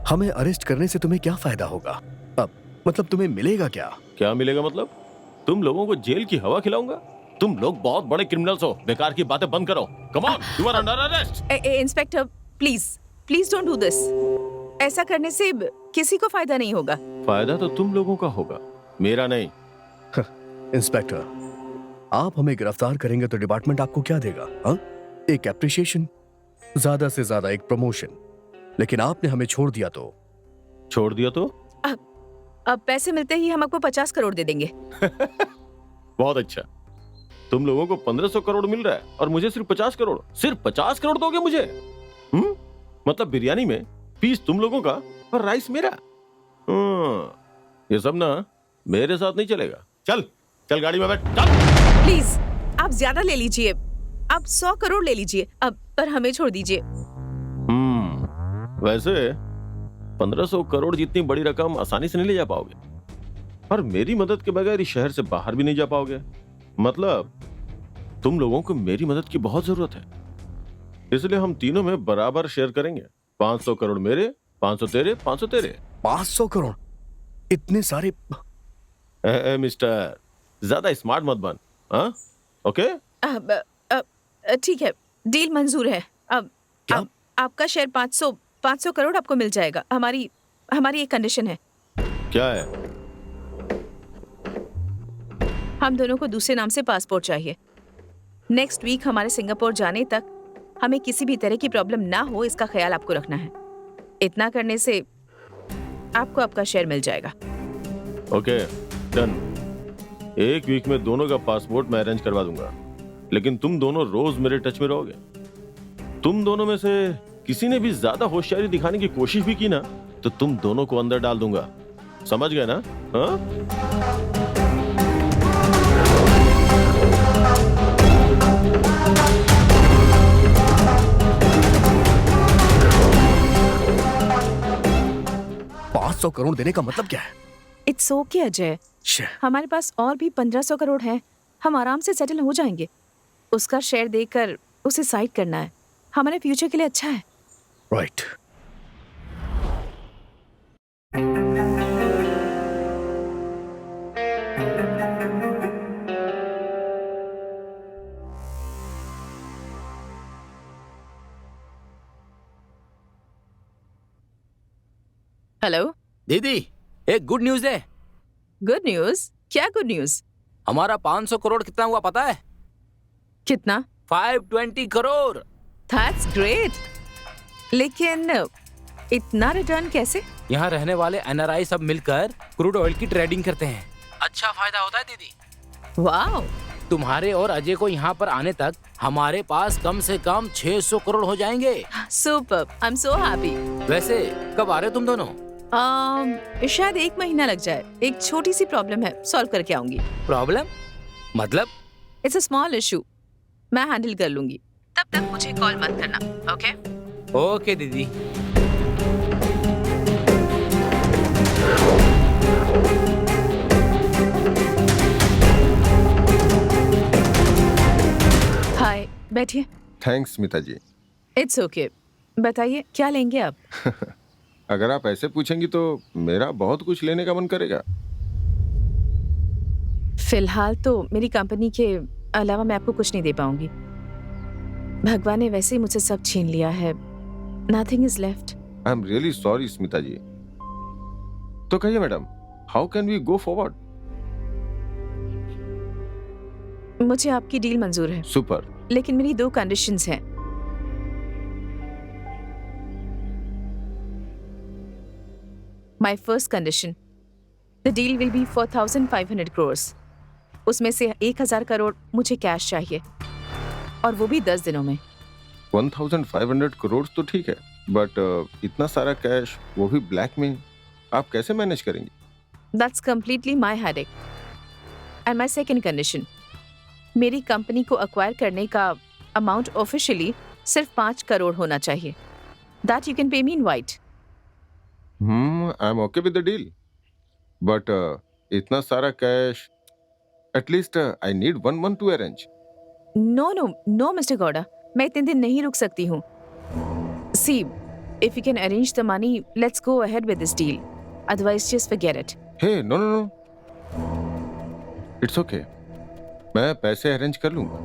हमें अरेस्ट करने से तुम्हें क्या फायदा होगा? अब मतलब तुम्हें मिलेगा क्या? क्या मिलेगा मतलब? तुम लोगों को जेल की हवा खिलाऊंगा? तुम लोग बहुत बड़े क्रिमिनल्स हो, बेकार की बातें बंद करो। Come on, you are under arrest. Inspector please please don't do this. ऐसा करने से किसी को फायदा नहीं होगा। फायदा तो तुम लोगों का होगा, मेरा नहीं। इंस्पेक्टर, आप हमें गिरफ्तार करेंगे तो डिपार्टमेंट आपको क्या देगा? हाँ? एक एप्रिशिएशन, ज्यादा से ज्यादा एक प्रमोशन। लेकिन आपने हमें छोड़ दिया तो? छोड़ दिया तो? अब पैसे मिलते ही हम आपको 50 करोड़ दे देंगे। बहुत अच्छा। तुम लोगों को 1500 करोड़ मिल रहा है और मुझे सिर्फ 50 करोड़। सिर्फ 50 करोड़ दोगे मुझे? मतलब बिरयानी में पीस तुम लोगों का और राइस मेरा। ये सब ना मेरे साथ नहीं चलेगा। चल चल गाड़ी में बैठ, चल। प्लीज आप ज्यादा ले लीजिए, आप 100 करोड़ ले लीजिए अब, पर हमें छोड़ दीजिए। वैसे 1500 करोड़ जितनी बड़ी रकम आसानी से नहीं ले जा पाओगे और मेरी मदद के बगैर इस शहर से बाहर भी नहीं जा पाओगे। मतलब तुम लोगों को मेरी मदद की बहुत जरूरत है, इसलिए हम तीनों में बराबर शेयर करेंगे। 500 करोड़ मेरे, 500 तेरे, 500 तेरे। 500 करोड़? इतने सारे? मिस्टर, ज्यादा स्मार्ट मत बन। हाँ ओके, ठीक है, डील मंजूर है। अब आपका शेयर 500 करोड़ आपको मिल जाएगा। हमारी एक कंडीशन है। क्या है? हम दोनों को दूसरे नाम से पासपोर्ट चाहिए। नेक्स्ट वीक हमारे सिंगापुर जाने तक हमें किसी भी तरह की प्रॉब्लम ना हो, इसका ख्याल आपको रखना है। इतना करने से आपको आपका शेयर मिल जाएगा। Okay done. एक वीक में दोनों का पासपोर्ट मैं अरेंज करवा दूंगा। लेकिन तुम दोनों रोज मेरे टच में रहोगे। तुम दोनों में से किसी ने भी ज्यादा होशियारी दिखाने की कोशिश भी की ना, तो तुम दोनों को अंदर डाल दूंगा। समझ गए ना? हाँ? $500 करोड़ देने का मतलब क्या है? इट्स ओके अजय, हमारे पास और भी 1500 करोड़ हैं। हम आराम से सेटल हो जाएंगे। उसका शेयर देकर उसे साइड करना है, हमारे फ्यूचर के लिए अच्छा है। राइट। हेलो दीदी, एक गुड न्यूज है। Good news? क्या गुड न्यूज? हमारा 500 करोड़ कितना हुआ पता है? कितना? 520 करोड़। That's great. लेकिन इतना रिटर्न कैसे? यहाँ रहने वाले NRI सब मिलकर क्रूड ऑयल की ट्रेडिंग करते हैं। अच्छा फायदा होता है दीदी। वाओ। तुम्हारे और अजय को यहाँ पर आने तक हमारे पास कम से कम 600 करोड़ हो जाएंगे। Super, I am so happy. वैसे कब आ रहे हो तुम दोनों? शायद 1 महीना लग जाए। एक छोटी सी प्रॉब्लम है, सॉल्व करके आऊंगी। प्रॉब्लम? मतलब? इट्स अ स्मॉल इशू, मैं हैंडल कर लूंगी। तब तक मुझे कॉल मत करना, ओके? ओके दीदी। हाय, बैठिए। Thanks Smita ji. It's okay. बताइए क्या लेंगे आप? अगर आप ऐसे पूछेंगी तो मेरा बहुत कुछ लेने का मन करेगा। फिलहाल तो मेरी कंपनी के अलावा मैं आपको कुछ नहीं दे पाऊंगी। भगवान ने वैसे ही मुझसे सब छीन लिया है। Nothing is left. I am really sorry Smita ji. तो कहिए madam, how can we go forward? मुझे आपकी डील मंजूर है। सुपर। लेकिन मेरी 2 कंडीशंस हैं। My first condition, the deal will be for 1,500 crores. उसमें से 1,000 करोड़ मुझे कैश चाहिए, और वो भी 10 दिनों में। 1,500 करोड़ तो ठीक है, बट इतना सारा कैश, वो भी ब्लैक में, आप कैसे मैनेज करेंगे? That's completely my headache. And my second condition, मेरी कंपनी को अक्वायर करने का अमाउंट ऑफिशियली सिर्फ 5 करोड़ होना चाहिए। That you can pay me in white. I am okay with the deal, but इतना सारा cash, at least I need 1 month to arrange. No, Mr. Gowda, मैं इतने दिन नहीं रुक सकती हूँ। See, if you can arrange the money, let's go ahead with this deal. Otherwise, just forget it. Hey no, it's okay, मैं पैसे arrange कर लूंगा।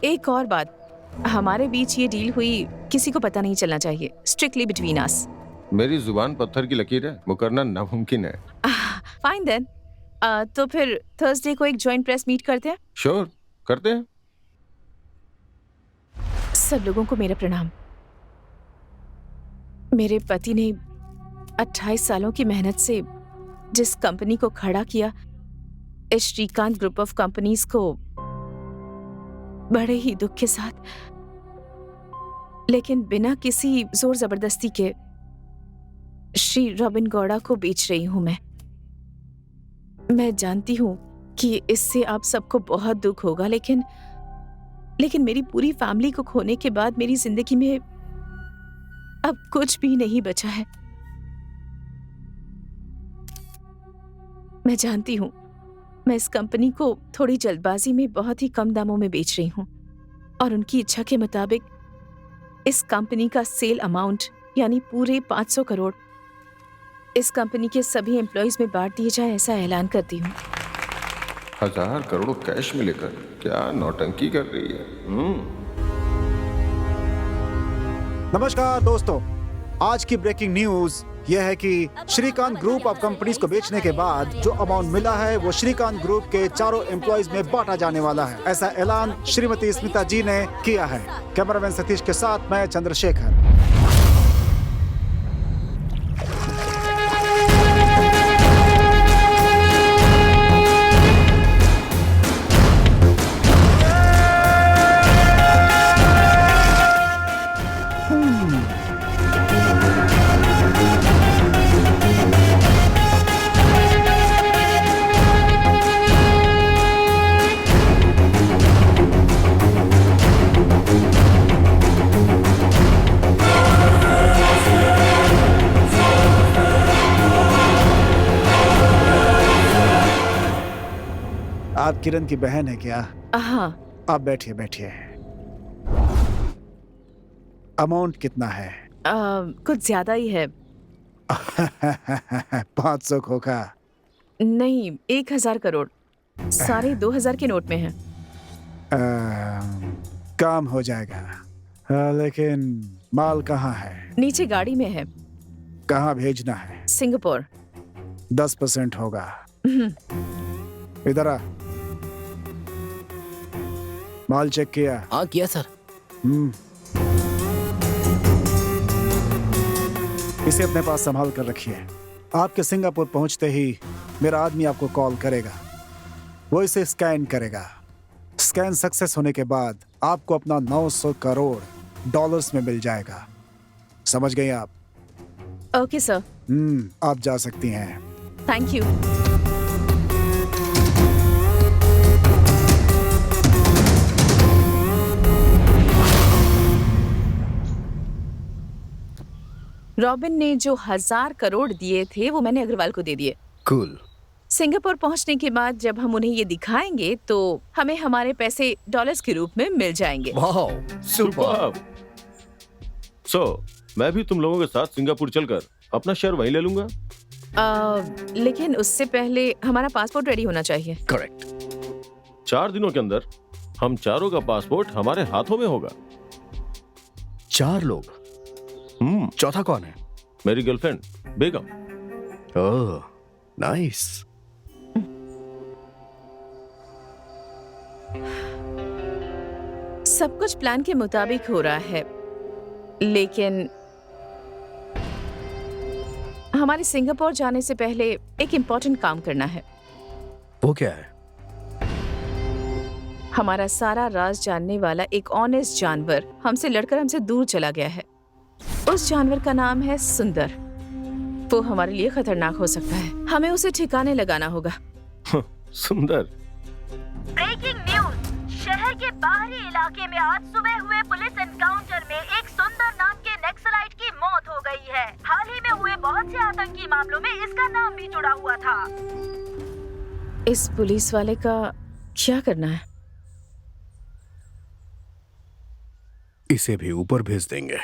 एक और बात, हमारे बीच ये डील हुई किसी को पता नहीं चलना चाहिए। Strictly between us. मेरी जुबान पत्थर की लकीर है, वो करना नामुमकिन है। Fine then. तो फिर थर्सडे को एक जॉइंट प्रेस मीट करते हैं। श्योर, करते हैं। सब लोगों को मेरा प्रणाम। मेरे पति ने 28 सालों की मेहनत से जिस कंपनी को खड़ा किया, इस श्रीकांत ग्रुप ऑफ कंपनीज को बड़े ही दुख के साथ, लेकिन बिना किसी जोर जबरदस्ती के, श्री रॉबिन गौड़ा को बेच रही हूं मैं जानती हूं कि इससे आप सबको बहुत दुख होगा, लेकिन मेरी पूरी फैमिली को खोने के बाद मेरी जिंदगी में अब कुछ भी नहीं बचा है। मैं जानती हूं मैं इस कंपनी को थोड़ी जल्दबाजी में बहुत ही कम दामों में बेच रही हूं, और उनकी इच्छा के मुताबिक इस कंपनी का सेल अमाउंट यानी पूरे 500 करोड़ इस कंपनी के सभी एम्प्लॉइज में बांट दिए जाए, ऐसा ऐलान करती हूँ। 1000 करोड़ कैश में लेकर क्या नौटंकी कर रही है? नमस्कार दोस्तों, आज की ब्रेकिंग न्यूज यह है कि श्रीकांत ग्रुप ऑफ कंपनीज को बेचने के बाद जो अमाउंट मिला है वो श्रीकांत ग्रुप के चारों एम्प्लॉइज में बांटा जाने वाला है। ऐसा ऐलान श्रीमती स्मिता जी ने किया है। कैमरामैन सतीश के साथ मैं चंद्रशेखर। आप किरण की बहन है क्या? हाँ। आप बैठिए बैठिए। अमाउंट कितना है? कुछ ज्यादा ही है। 500 खोखा। नहीं, 1000 करोड़। सारे 2000 के नोट में है। काम हो जाएगा, लेकिन माल कहाँ है? नीचे गाड़ी में है। कहाँ भेजना है? सिंगापुर। 10% होगा। इधर आ। माल चेक किया? हाँ किया सर। इसे अपने पास संभाल कर रखिए। आपके सिंगापुर पहुंचते ही मेरा आदमी आपको कॉल करेगा। वो इसे स्कैन करेगा। स्कैन सक्सेस होने के बाद आपको अपना 900 करोड़ डॉलर्स में मिल जाएगा। समझ गए आप? Okay sir. आप जा सकती हैं। Thank you. रॉबिन ने जो 1000 करोड़ दिए थे वो मैंने अग्रवाल को दे दिए। कूल। सिंगापुर पहुंचने के बाद जब हम उन्हें ये दिखाएंगे तो हमें हमारे पैसे डॉलर्स के रूप में मिल जाएंगे। Wow, super. सो मैं भी तुम लोगों के साथ सिंगापुर चलकर अपना शेयर वहीं ले लूंगा। लेकिन उससे पहले हमारा पासपोर्ट रेडी होना चाहिए। करेक्ट। 4 दिनों के अंदर हम चारों का पासपोर्ट हमारे हाथों में होगा। 4 लोग? चौथा कौन है? मेरी गर्लफ्रेंड बेगम। ओह, नाइस। सब कुछ प्लान के मुताबिक हो रहा है, लेकिन हमारे सिंगापुर जाने से पहले एक इम्पोर्टेंट काम करना है। वो क्या है? हमारा सारा राज जानने वाला एक ऑनेस्ट जानवर हमसे लड़कर हमसे दूर चला गया है। उस जानवर का नाम है सुंदर। वो हमारे लिए खतरनाक हो सकता है। हमें उसे ठिकाने लगाना होगा। सुंदर। Breaking news. शहर के बाहरी इलाके में आज सुबह हुए पुलिस एनकाउंटर में एक सुंदर नाम के नक्सलाइट की मौत हो गई है। हाल ही में हुए बहुत से आतंकी मामलों में इसका नाम भी जुड़ा हुआ था। इस पुलिस वाले का क्या करना है? इसे भी ऊपर भेज देंगे।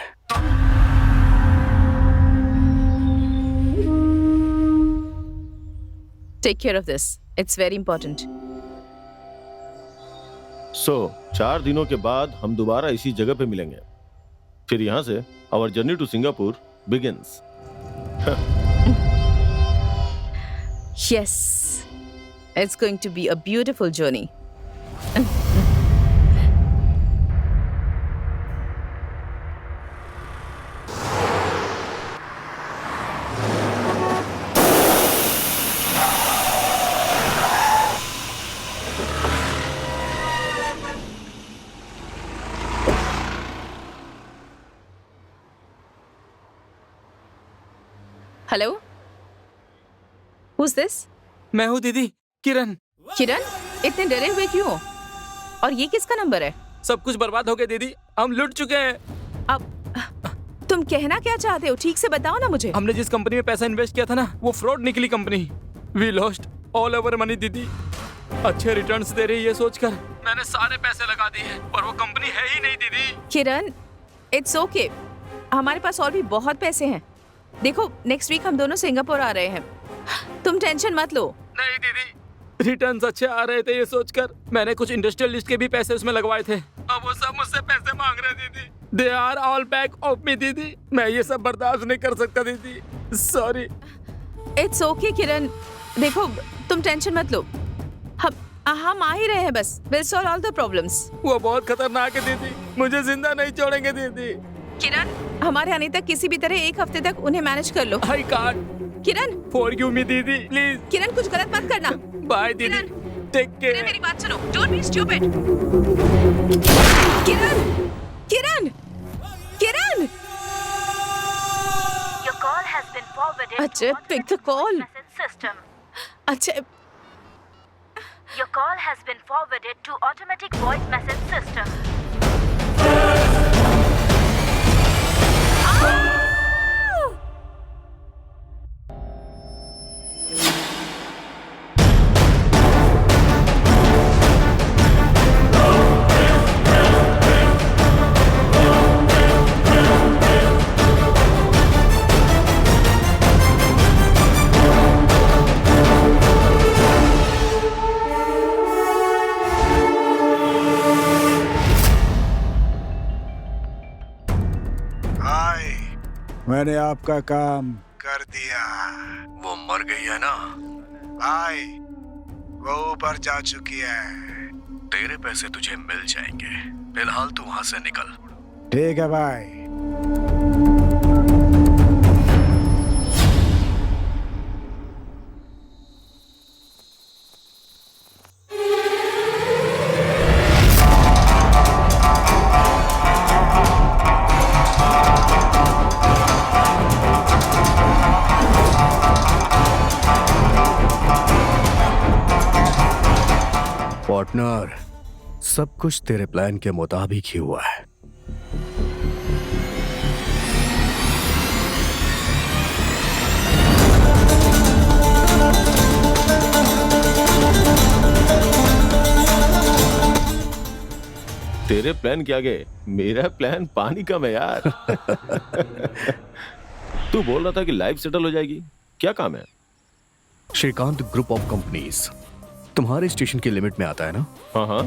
Take care of this. It's very important. सो 4 दिनों के बाद हम दोबारा इसी जगह पे मिलेंगे। फिर यहाँ से our journey to Singapore begins. Yes. It's going to be a beautiful journey. Hello, Who's this? मैं हूँ दीदी, किरण। किरण, इतने डरे हुए क्यों? और ये किसका नंबर है? सब कुछ बर्बाद हो गया दीदी, हम लुट चुके हैं। अब तुम कहना क्या चाहते हो? ठीक से बताओ ना मुझे। हमने जिस कंपनी में पैसा इन्वेस्ट किया था ना, वो फ्रॉड निकली कंपनी। We lost all over money दीदी। अच्छे रिटर्न्स दे रही है सोचकर मैंने सारे पैसे लगा दिए हैं, पर वो कंपनी है ही नहीं दीदी। किरण, इट्स ओके, हमारे पास और भी बहुत पैसे हैं। देखो, नेक्स्ट वीक हम दोनों सिंगापुर आ रहे हैं, तुम टेंशन मत लो। नहीं दीदी, रिटर्न्स अच्छे आ रहे थे ये सोचकर मैंने कुछ इंडस्ट्रियलिस्ट के भी पैसे उसमें लगवाए थे। अब वो सब मुझसे पैसे मांग रहे दीदी। They are all back of me दीदी। मैं ये सब बर्दाश्त नहीं कर सकता दीदी, सॉरी। इट्स ओके किरण, देखो तुम टेंशन मत लो, हम आ ही रहे हैं, बस will solve all the problems. वो बहुत खतरनाक है दीदी, मुझे जिंदा नहीं छोड़ेंगे दीदी। किरण, हमारे आने तक किसी भी तरह 1 हफ्ते तक उन्हें मैनेज कर लो। I can't. Kiran, forgive me दीदी, प्लीज। किरण, कुछ गलत मत करना। बाय दीदी, टेक केयर। मेरी बात सुनो, don't be stupid. Kiran, Kiran, Kiran. Your call has been forwarded अच्छा, to pick the call. message system. अच्छा, Your call has been forwarded to automatic voice message system. हाय, मैंने आपका काम कर दिया। वो मर गई है ना? हाय, वो ऊपर जा चुकी है। तेरे पैसे तुझे मिल जाएंगे, फिलहाल तू वहां से निकल। ठीक है भाई। पार्टनर, सब कुछ तेरे प्लान के मुताबिक ही हुआ है। तेरे प्लान के आगे मेरा प्लान पानी कम है यार। तू बोल रहा था कि लाइफ सेटल हो जाएगी, क्या काम है? श्रीकांत ग्रुप ऑफ कंपनीज तुम्हारे स्टेशन की लिमिट में आता है ना? हाँ हाँ।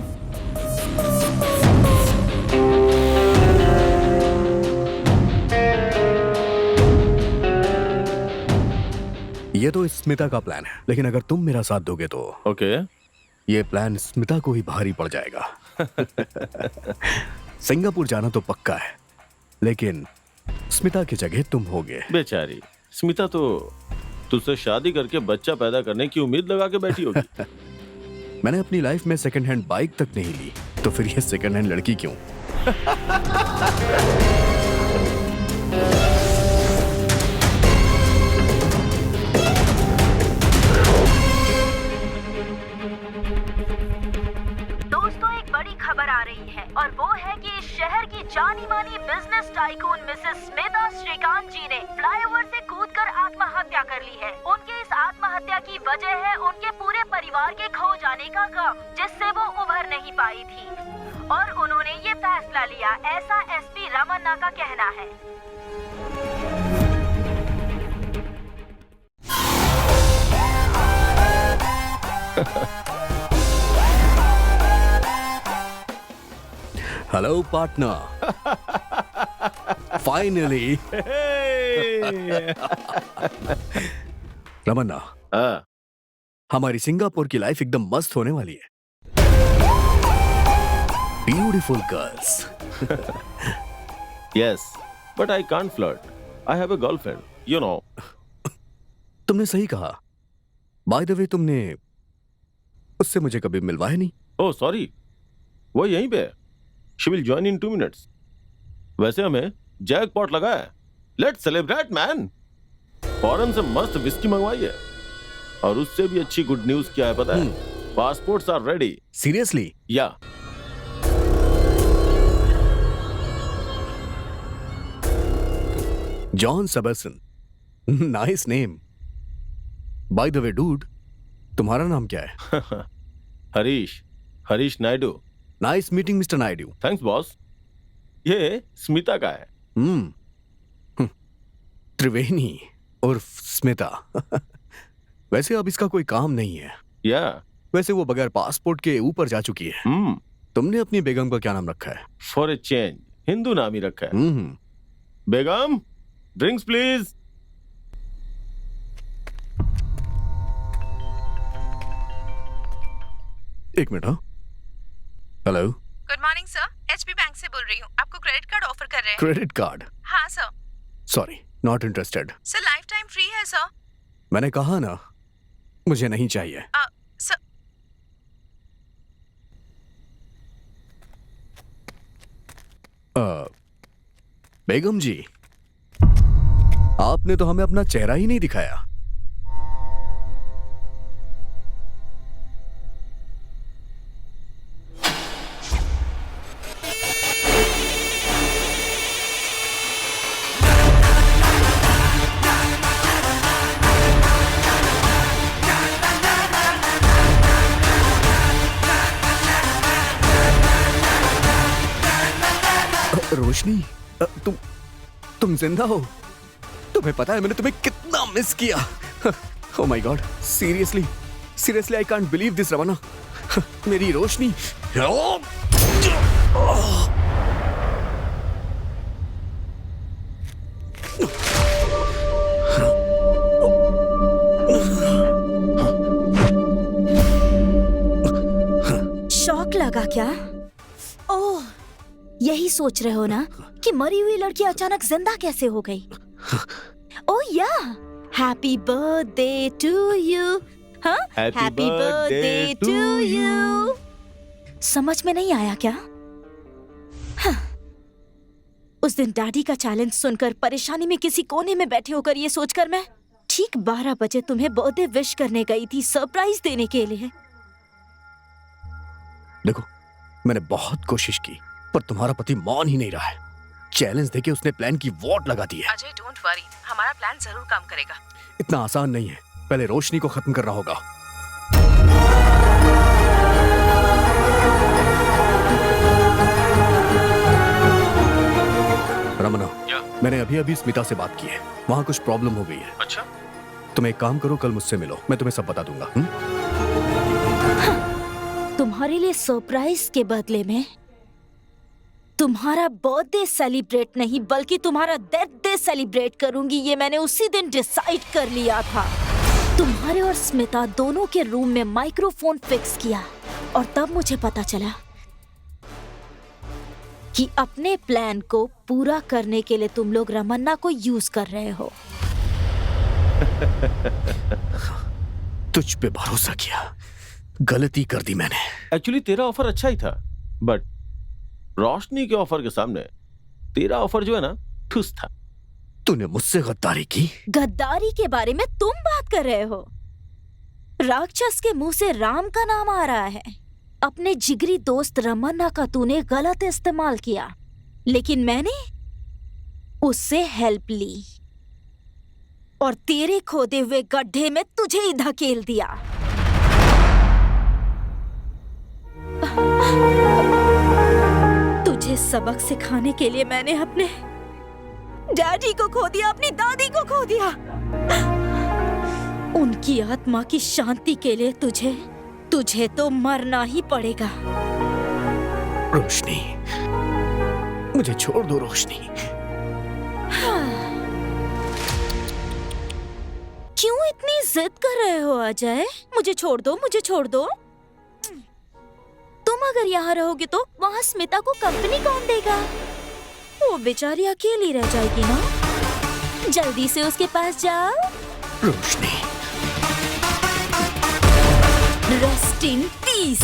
ये तो स्मिता का प्लान है, लेकिन अगर तुम मेरा साथ दोगे तो ओके। ये प्लान स्मिता को ही भारी पड़ जाएगा। सिंगापुर जाना तो पक्का है, लेकिन स्मिता की जगह तुम होगे। बेचारी स्मिता तो तुझसे शादी करके बच्चा पैदा करने की उम्मीद लगा के बैठी होगी। मैंने अपनी लाइफ में सेकंड हैंड बाइक तक नहीं ली, तो फिर ये सेकंड हैंड लड़की क्यों? दोस्तों, एक बड़ी खबर आ रही है और वो है कि इस शहर की जानी मानी business tycoon Mrs Smita Shrikant ji ने फ्लाईओवर से कूदकर आत्महत्या कर ली है। उनके इस आत्महत्या की वजह है उनके पूरे परिवार के खो जाने का गम, जिससे वो उभर नहीं पाई थी और उन्होंने ये फैसला लिया, ऐसा एसपी रमन्ना का कहना है। Hello partner, finally. रमन्ना, हमारी सिंगापुर की लाइफ एकदम मस्त होने वाली है। Beautiful girls. Yes, but I can't flirt. I have a girlfriend, you know. तुमने सही कहा। बाय द वे, तुमने उससे मुझे कभी मिलवाया नहीं। ओह सॉरी, वो यहीं पे है। She will join in 2 minutes. वैसे हमें जैकपॉट लगा है। Let's celebrate, man. फॉरेन से मस्त विस्की मंगवाई है, और उससे भी अच्छी गुड न्यूज क्या है पता है? Passports are ready. Seriously? Yeah. John Sabarson, nice name. By the way dude, तुम्हारा नाम क्या है? Harish Naidu. Nice meeting mister Naidu. Thanks boss. ये स्मिता का है। त्रिवेणी और स्मिता। वैसे अब इसका कोई काम नहीं है। या वैसे वो बगैर पासपोर्ट के ऊपर जा चुकी है। तुमने अपनी बेगम का क्या नाम रखा है? फॉर ए चेंज हिंदू नाम ही रखा है। बेगम, ड्रिंक्स प्लीज। एक मिनट। हाँ, hello. Good morning sir, HP bank से बोल रही हूँ। आपको क्रेडिट कार्ड ऑफर कर रहे हैं। Credit card? हाँ sir. Sorry, not interested. Sir life time free है सर। मैंने कहा ना, मुझे नहीं चाहिए। सर बेगम जी, आपने तो हमें अपना चेहरा ही नहीं दिखाया। रोशनी, तुम जिंदा हो? तुम्हें पता है मैंने तुम्हें कितना मिस किया। Oh my God, seriously I can't believe this Ramanna. मेरी रोशनी। क्या? ओह, यही सोच रहे हो ना कि मरी हुई लड़की अचानक जिंदा कैसे हो गई? ओह या, हैप्पी बर्थडे टू यू। हाँ, हैप्पी बर्थडे टू यू। समझ में नहीं आया क्या? हाँ। उस दिन डैडी का चैलेंज सुनकर परेशानी में किसी कोने में बैठे होकर ये सोचकर मैं ठीक 12 बजे तुम्हें बर्थडे विश करने गई थी, सरप्राइज देने के लिए। देखो, मैंने बहुत कोशिश की पर तुम्हारा पति मान ही नहीं रहा है। चैलेंज देके उसने प्लान की वॉट लगा दी है। अजय डोंट वरी, हमारा प्लान जरूर काम करेगा। इतना आसान नहीं है, पहले रोशनी को खत्म करना होगा। रमना, मैंने अभी अभी स्मिता से बात की है, वहाँ कुछ प्रॉब्लम हो गई है। अच्छा, तुम एक काम करो, कल मुझसे मिलो, मैं तुम्हें सब बता दूंगा। तुम्हारे लिए सरप्राइज के बदले में तुम्हारा बर्थडे सेलिब्रेट नहीं बल्कि तुम्हारा डेथ डे सेलिब्रेट करूंगी, ये मैंने उसी दिन डिसाइड कर लिया था। तुम्हारे और स्मिता दोनों के रूम में माइक्रोफोन फिक्स किया और तब मुझे पता चला कि अपने प्लान को पूरा करने के लिए तुम लोग रमन्ना को यूज कर रहे हो। तुझ पे भरोसा किया, गलती कर दी मैंने। एक्चुअली तेरा ऑफर अच्छा ही था, बट रोशनी के ऑफर के सामने तेरा ऑफर जो है ना, ठुस था। तूने मुझसे गद्दारी की? गद्दारी के बारे में तुम बात कर रहे हो? राक्षस के मुंह से राम का नाम आ रहा है। अपने जिगरी दोस्त रमन्ना का तूने गलत इस्तेमाल किया, लेकिन मैंने उससे हेल्प ली और तेरे खोदे हुए गड्ढे में तुझे ही धकेल दिया। तुझे सबक सिखाने के लिए मैंने अपने डैडी को खो दिया, अपनी दादी को खो दिया। उनकी आत्मा की शांति के लिए तुझे तो मरना ही पड़ेगा। रोशनी, मुझे छोड़ दो रोशनी। क्यों इतनी जिद कर रहे हो अजय? मुझे छोड़ दो, मुझे छोड़ दो। तुम अगर यहाँ रहोगे तो वहाँ स्मिता को कंपनी कौन देगा? वो बेचारी अकेली रह जाएगी ना। जल्दी से उसके पास जाओ। Roshni, rest in peace.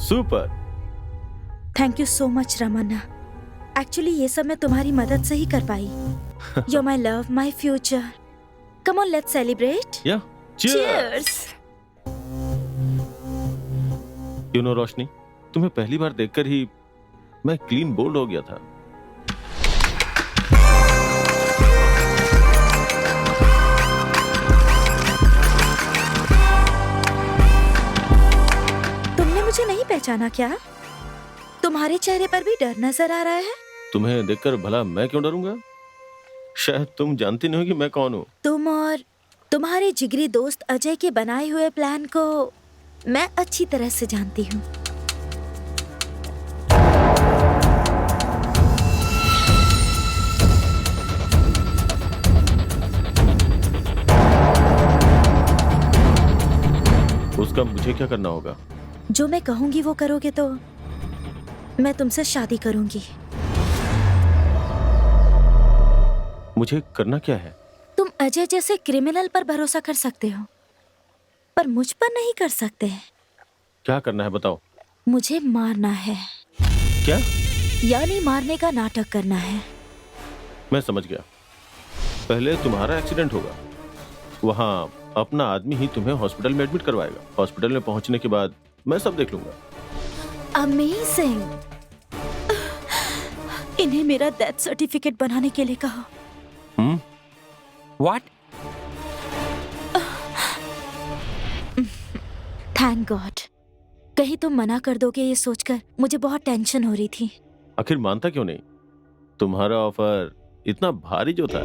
Super, thank you so much Ramanna. Actually ये सब मैं तुम्हारी मदद से ही कर पाई। You're my love, my future. Come on, let's celebrate. Yeah, cheers. You know रोशनी, तुम्हें पहली बार देखकर ही मैं क्लीन बोल्ड हो गया था। मुझे नहीं पहचाना क्या? तुम्हारे चेहरे पर भी डर नजर आ रहा है। तुम्हें देखकर भला मैं क्यों डरूंगा? शायद तुम जानती नहीं हो कि मैं कौन हूँ। तुम और तुम्हारे जिगरी दोस्त अजय के बनाए हुए प्लान को मैं अच्छी तरह से जानती हूँ। उसका मुझे क्या करना होगा? जो मैं कहूंगी वो करोगे तो मैं तुमसे शादी करूंगी। मुझे करना क्या है? तुम अजय जैसे क्रिमिनल पर भरोसा कर सकते हो, पर मुझ पर नहीं कर सकते। क्या करना है बताओ? मुझे मारना है। क्या? यानी मारने का नाटक करना है। मैं समझ गया। पहले तुम्हारा एक्सीडेंट होगा, वहां अपना आदमी ही तुम्हें हॉस्पिटल में एडमिट करवाएगा। हॉस्पिटल में पहुंचने के बाद मैं सब देख लूंगा। अमेजिंग। इन्हें मेरा डेथ सर्टिफिकेट बनाने के लिए कहो। What? थैंक गॉड, कहीं तुम मना कर दोगे ये सोचकर मुझे बहुत टेंशन हो रही थी। आखिर मानता क्यों नहीं? तुम्हारा ऑफर इतना भारी जो था।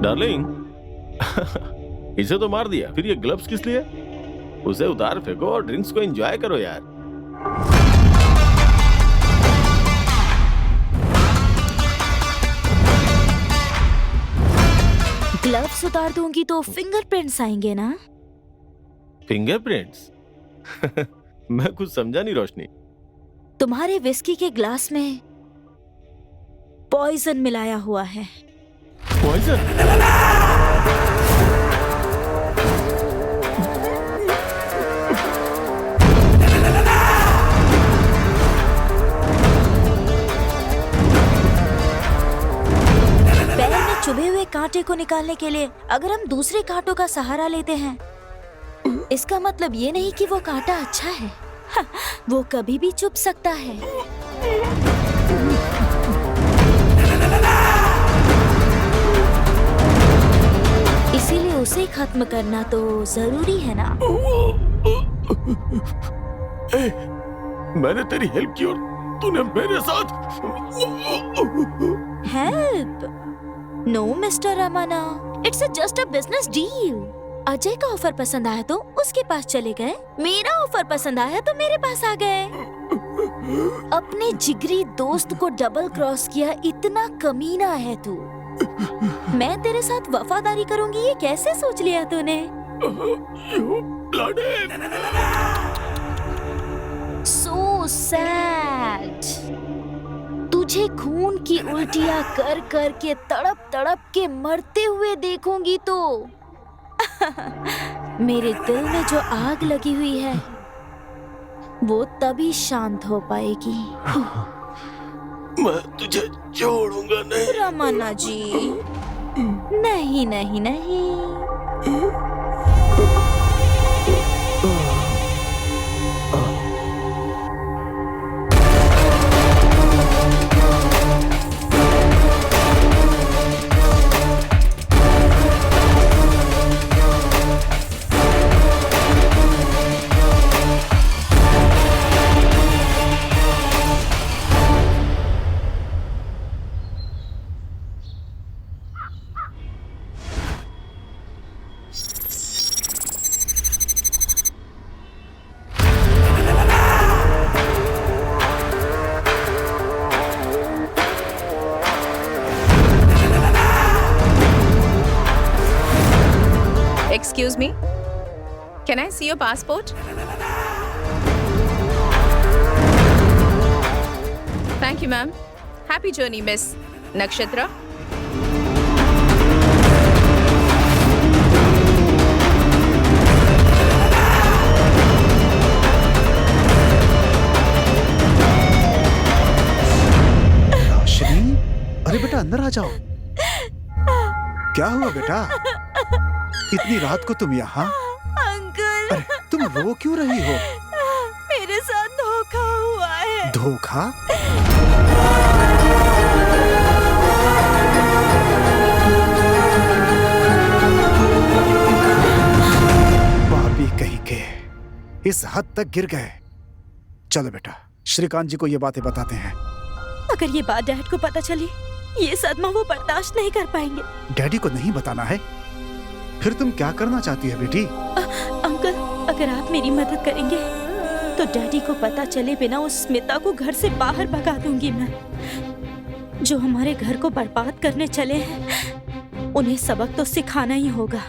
डार्लिंग, इसे तो मार दिया, फिर ये ग्लव्स किस लिए? उसे उतार फेंको और ड्रिंक्स को एंजॉय करो यार। ग्लव्स उतार दूंगी तो फिंगरप्रिंट्स आएंगे ना? फिंगरप्रिंट्स? मैं कुछ समझा नहीं रोशनी। तुम्हारे विस्की के ग्लास में पॉइजन मिलाया हुआ है। पॉइजन? चुभे हुए कांटे को निकालने के लिए अगर हम दूसरे कांटों का सहारा लेते हैं, इसका मतलब ये नहीं कि वो कांटा अच्छा है। वो कभी भी चुभ सकता है। इसीलिए उसे खत्म करना तो जरूरी है ना? मैंने तेरी हेल्प की और तूने मेरे साथ help? No mister Ramanna, it's just a business deal. Ajay का ऑफर पसंद आया तो उसके पास चले गए, मेरा ऑफर पसंद आया तो मेरे पास आ गए। अपने जिगरी दोस्त को डबल क्रॉस किया, इतना कमीना है तू। मैं तेरे साथ वफादारी करूंगी ये कैसे सोच लिया तूने? So sad। तुझे खून की उल्टियां कर कर के तड़प तड़प के मरते हुए देखूंगी तो मेरे दिल में जो आग लगी हुई है वो तभी शांत हो पाएगी। मैं तुझे छोड़ूंगा नहीं। रमन्ना जी, नहीं नहीं नहीं। Excuse me, can I see your passport? Thank you, ma'am. Happy journey, Miss Nakshatra. रोशनी, अरे बेटा अंदर आ जाओ। क्या हुआ बेटा? इतनी रात को तुम यहाँ? अंकल, अरे तुम रो क्यों रही हो? मेरे साथ धोखा हुआ है। धोखा? पापी कहीं के, इस हद तक गिर गए। चलो बेटा, श्रीकांत जी को ये बातें बताते हैं। अगर ये बात डैड को पता चली, ये सदमा वो बर्दाश्त नहीं कर पाएंगे। डैडी को नहीं बताना है? फिर तुम क्या करना चाहती है बेटी? अंकल, अगर आप मेरी मदद करेंगे तो डैडी को पता चले बिना उस स्मिता को घर से बाहर भगा दूंगी मैं। जो हमारे घर को बर्बाद करने चले हैं, उन्हें सबक तो सिखाना ही होगा।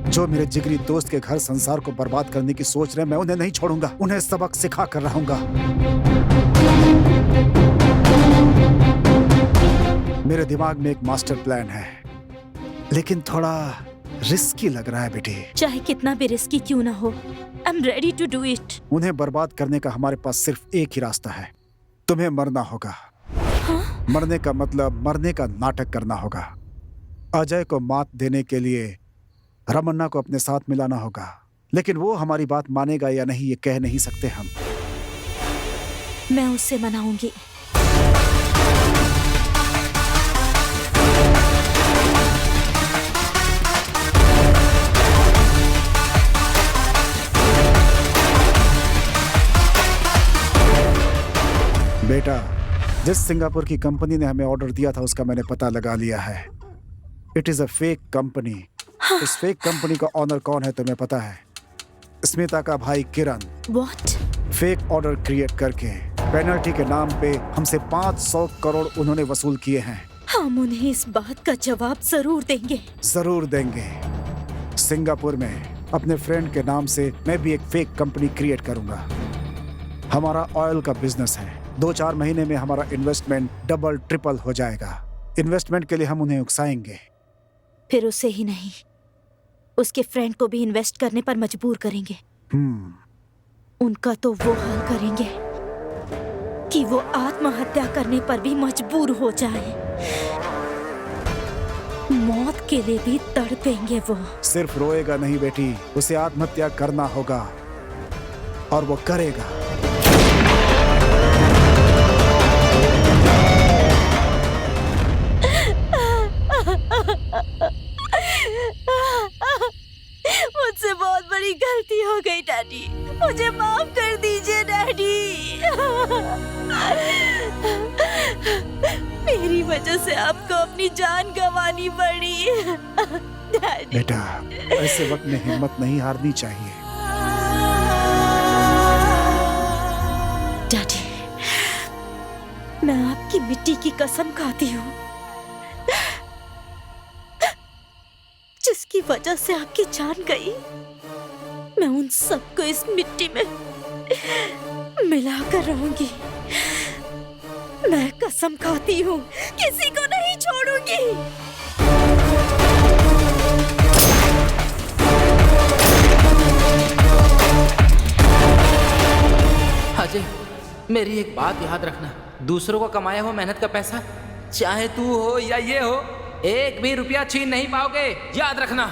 जो मेरे जिगरी दोस्त के घर संसार को बर्बाद करने की सोच रहे, मैं उन्हें नहीं छोड़ूंगा। उन्हें सबक सिखा कर रहूंगा। मेरे दिमाग में एक मास्टर प्लान है, लेकिन थोड़ा रिस्की लग रहा है बेटी। चाहे कितना भी रिस्की क्यों ना हो, I am ready to do it. उन्हें बर्बाद करने का हमारे पास सिर्फ एक ही रास्ता है। तुम्हें मरना होगा। हाँ? मरने का मतलब मरने का नाटक करना होगा। अजय को मात देने के लिए रमन्ना को अपने साथ मिलाना होगा, लेकिन वो हमारी बात मानेगा या नहीं ये कह नहीं सकते हम। मैं उससे मनाऊंगी। बेटा, जिस सिंगापुर की कंपनी ने हमें ऑर्डर दिया था उसका मैंने पता लगा लिया है। It is a fake company. इस फेक कंपनी का ऑनर कौन है तुम्हें पता है? स्मिता का भाई किरण। व्हाट? फेक ऑर्डर क्रिएट करके पेनल्टी के नाम पे हमसे 500 करोड़ उन्होंने वसूल किए हैं। हम उन्हें इस बात का जवाब जरूर देंगे। जरूर देंगे। सिंगापुर में अपने फ्रेंड के नाम से मैं भी एक फेक कंपनी क्रिएट करूंगा। हमारा ऑयल का बिजनेस है। 2-4 महीने में हमारा इन्वेस्टमेंट डबल ट्रिपल हो जाएगा। इन्वेस्टमेंट के लिए हम उन्हें उकसाएंगे। फिर उसे ही नहीं, उसके फ्रेंड को भी इन्वेस्ट करने पर मजबूर करेंगे। उनका तो वो हाल करेंगे कि वो आत्महत्या करने पर भी मजबूर हो जाए। मौत के लिए भी तड़पेंगे वो। सिर्फ रोएगा नहीं बेटी, उसे आत्महत्या करना होगा और वो करेगा। मुझसे बहुत बड़ी गलती हो गई डैडी, मुझे माफ कर दीजिए डैडी। मेरी वजह से आपको अपनी जान गंवानी पड़ी डैडी। बेटा, ऐसे वक्त में हिम्मत नहीं हारनी चाहिए। डैडी, मैं आपकी मिट्टी की कसम खाती हूँ जिसकी वजह से आपकी जान गई। मैं उन सबको इस मिट्टी में मिलाकर रहूंगी। मैं कसम खाती हूँ, किसी को नहीं छोड़ूंगी। अजय, मेरी एक बात याद रखना, दूसरों को कमाया हुआ मेहनत का पैसा, चाहे तू हो या ये हो, एक भी रुपया छीन नहीं पाओगे, याद रखना।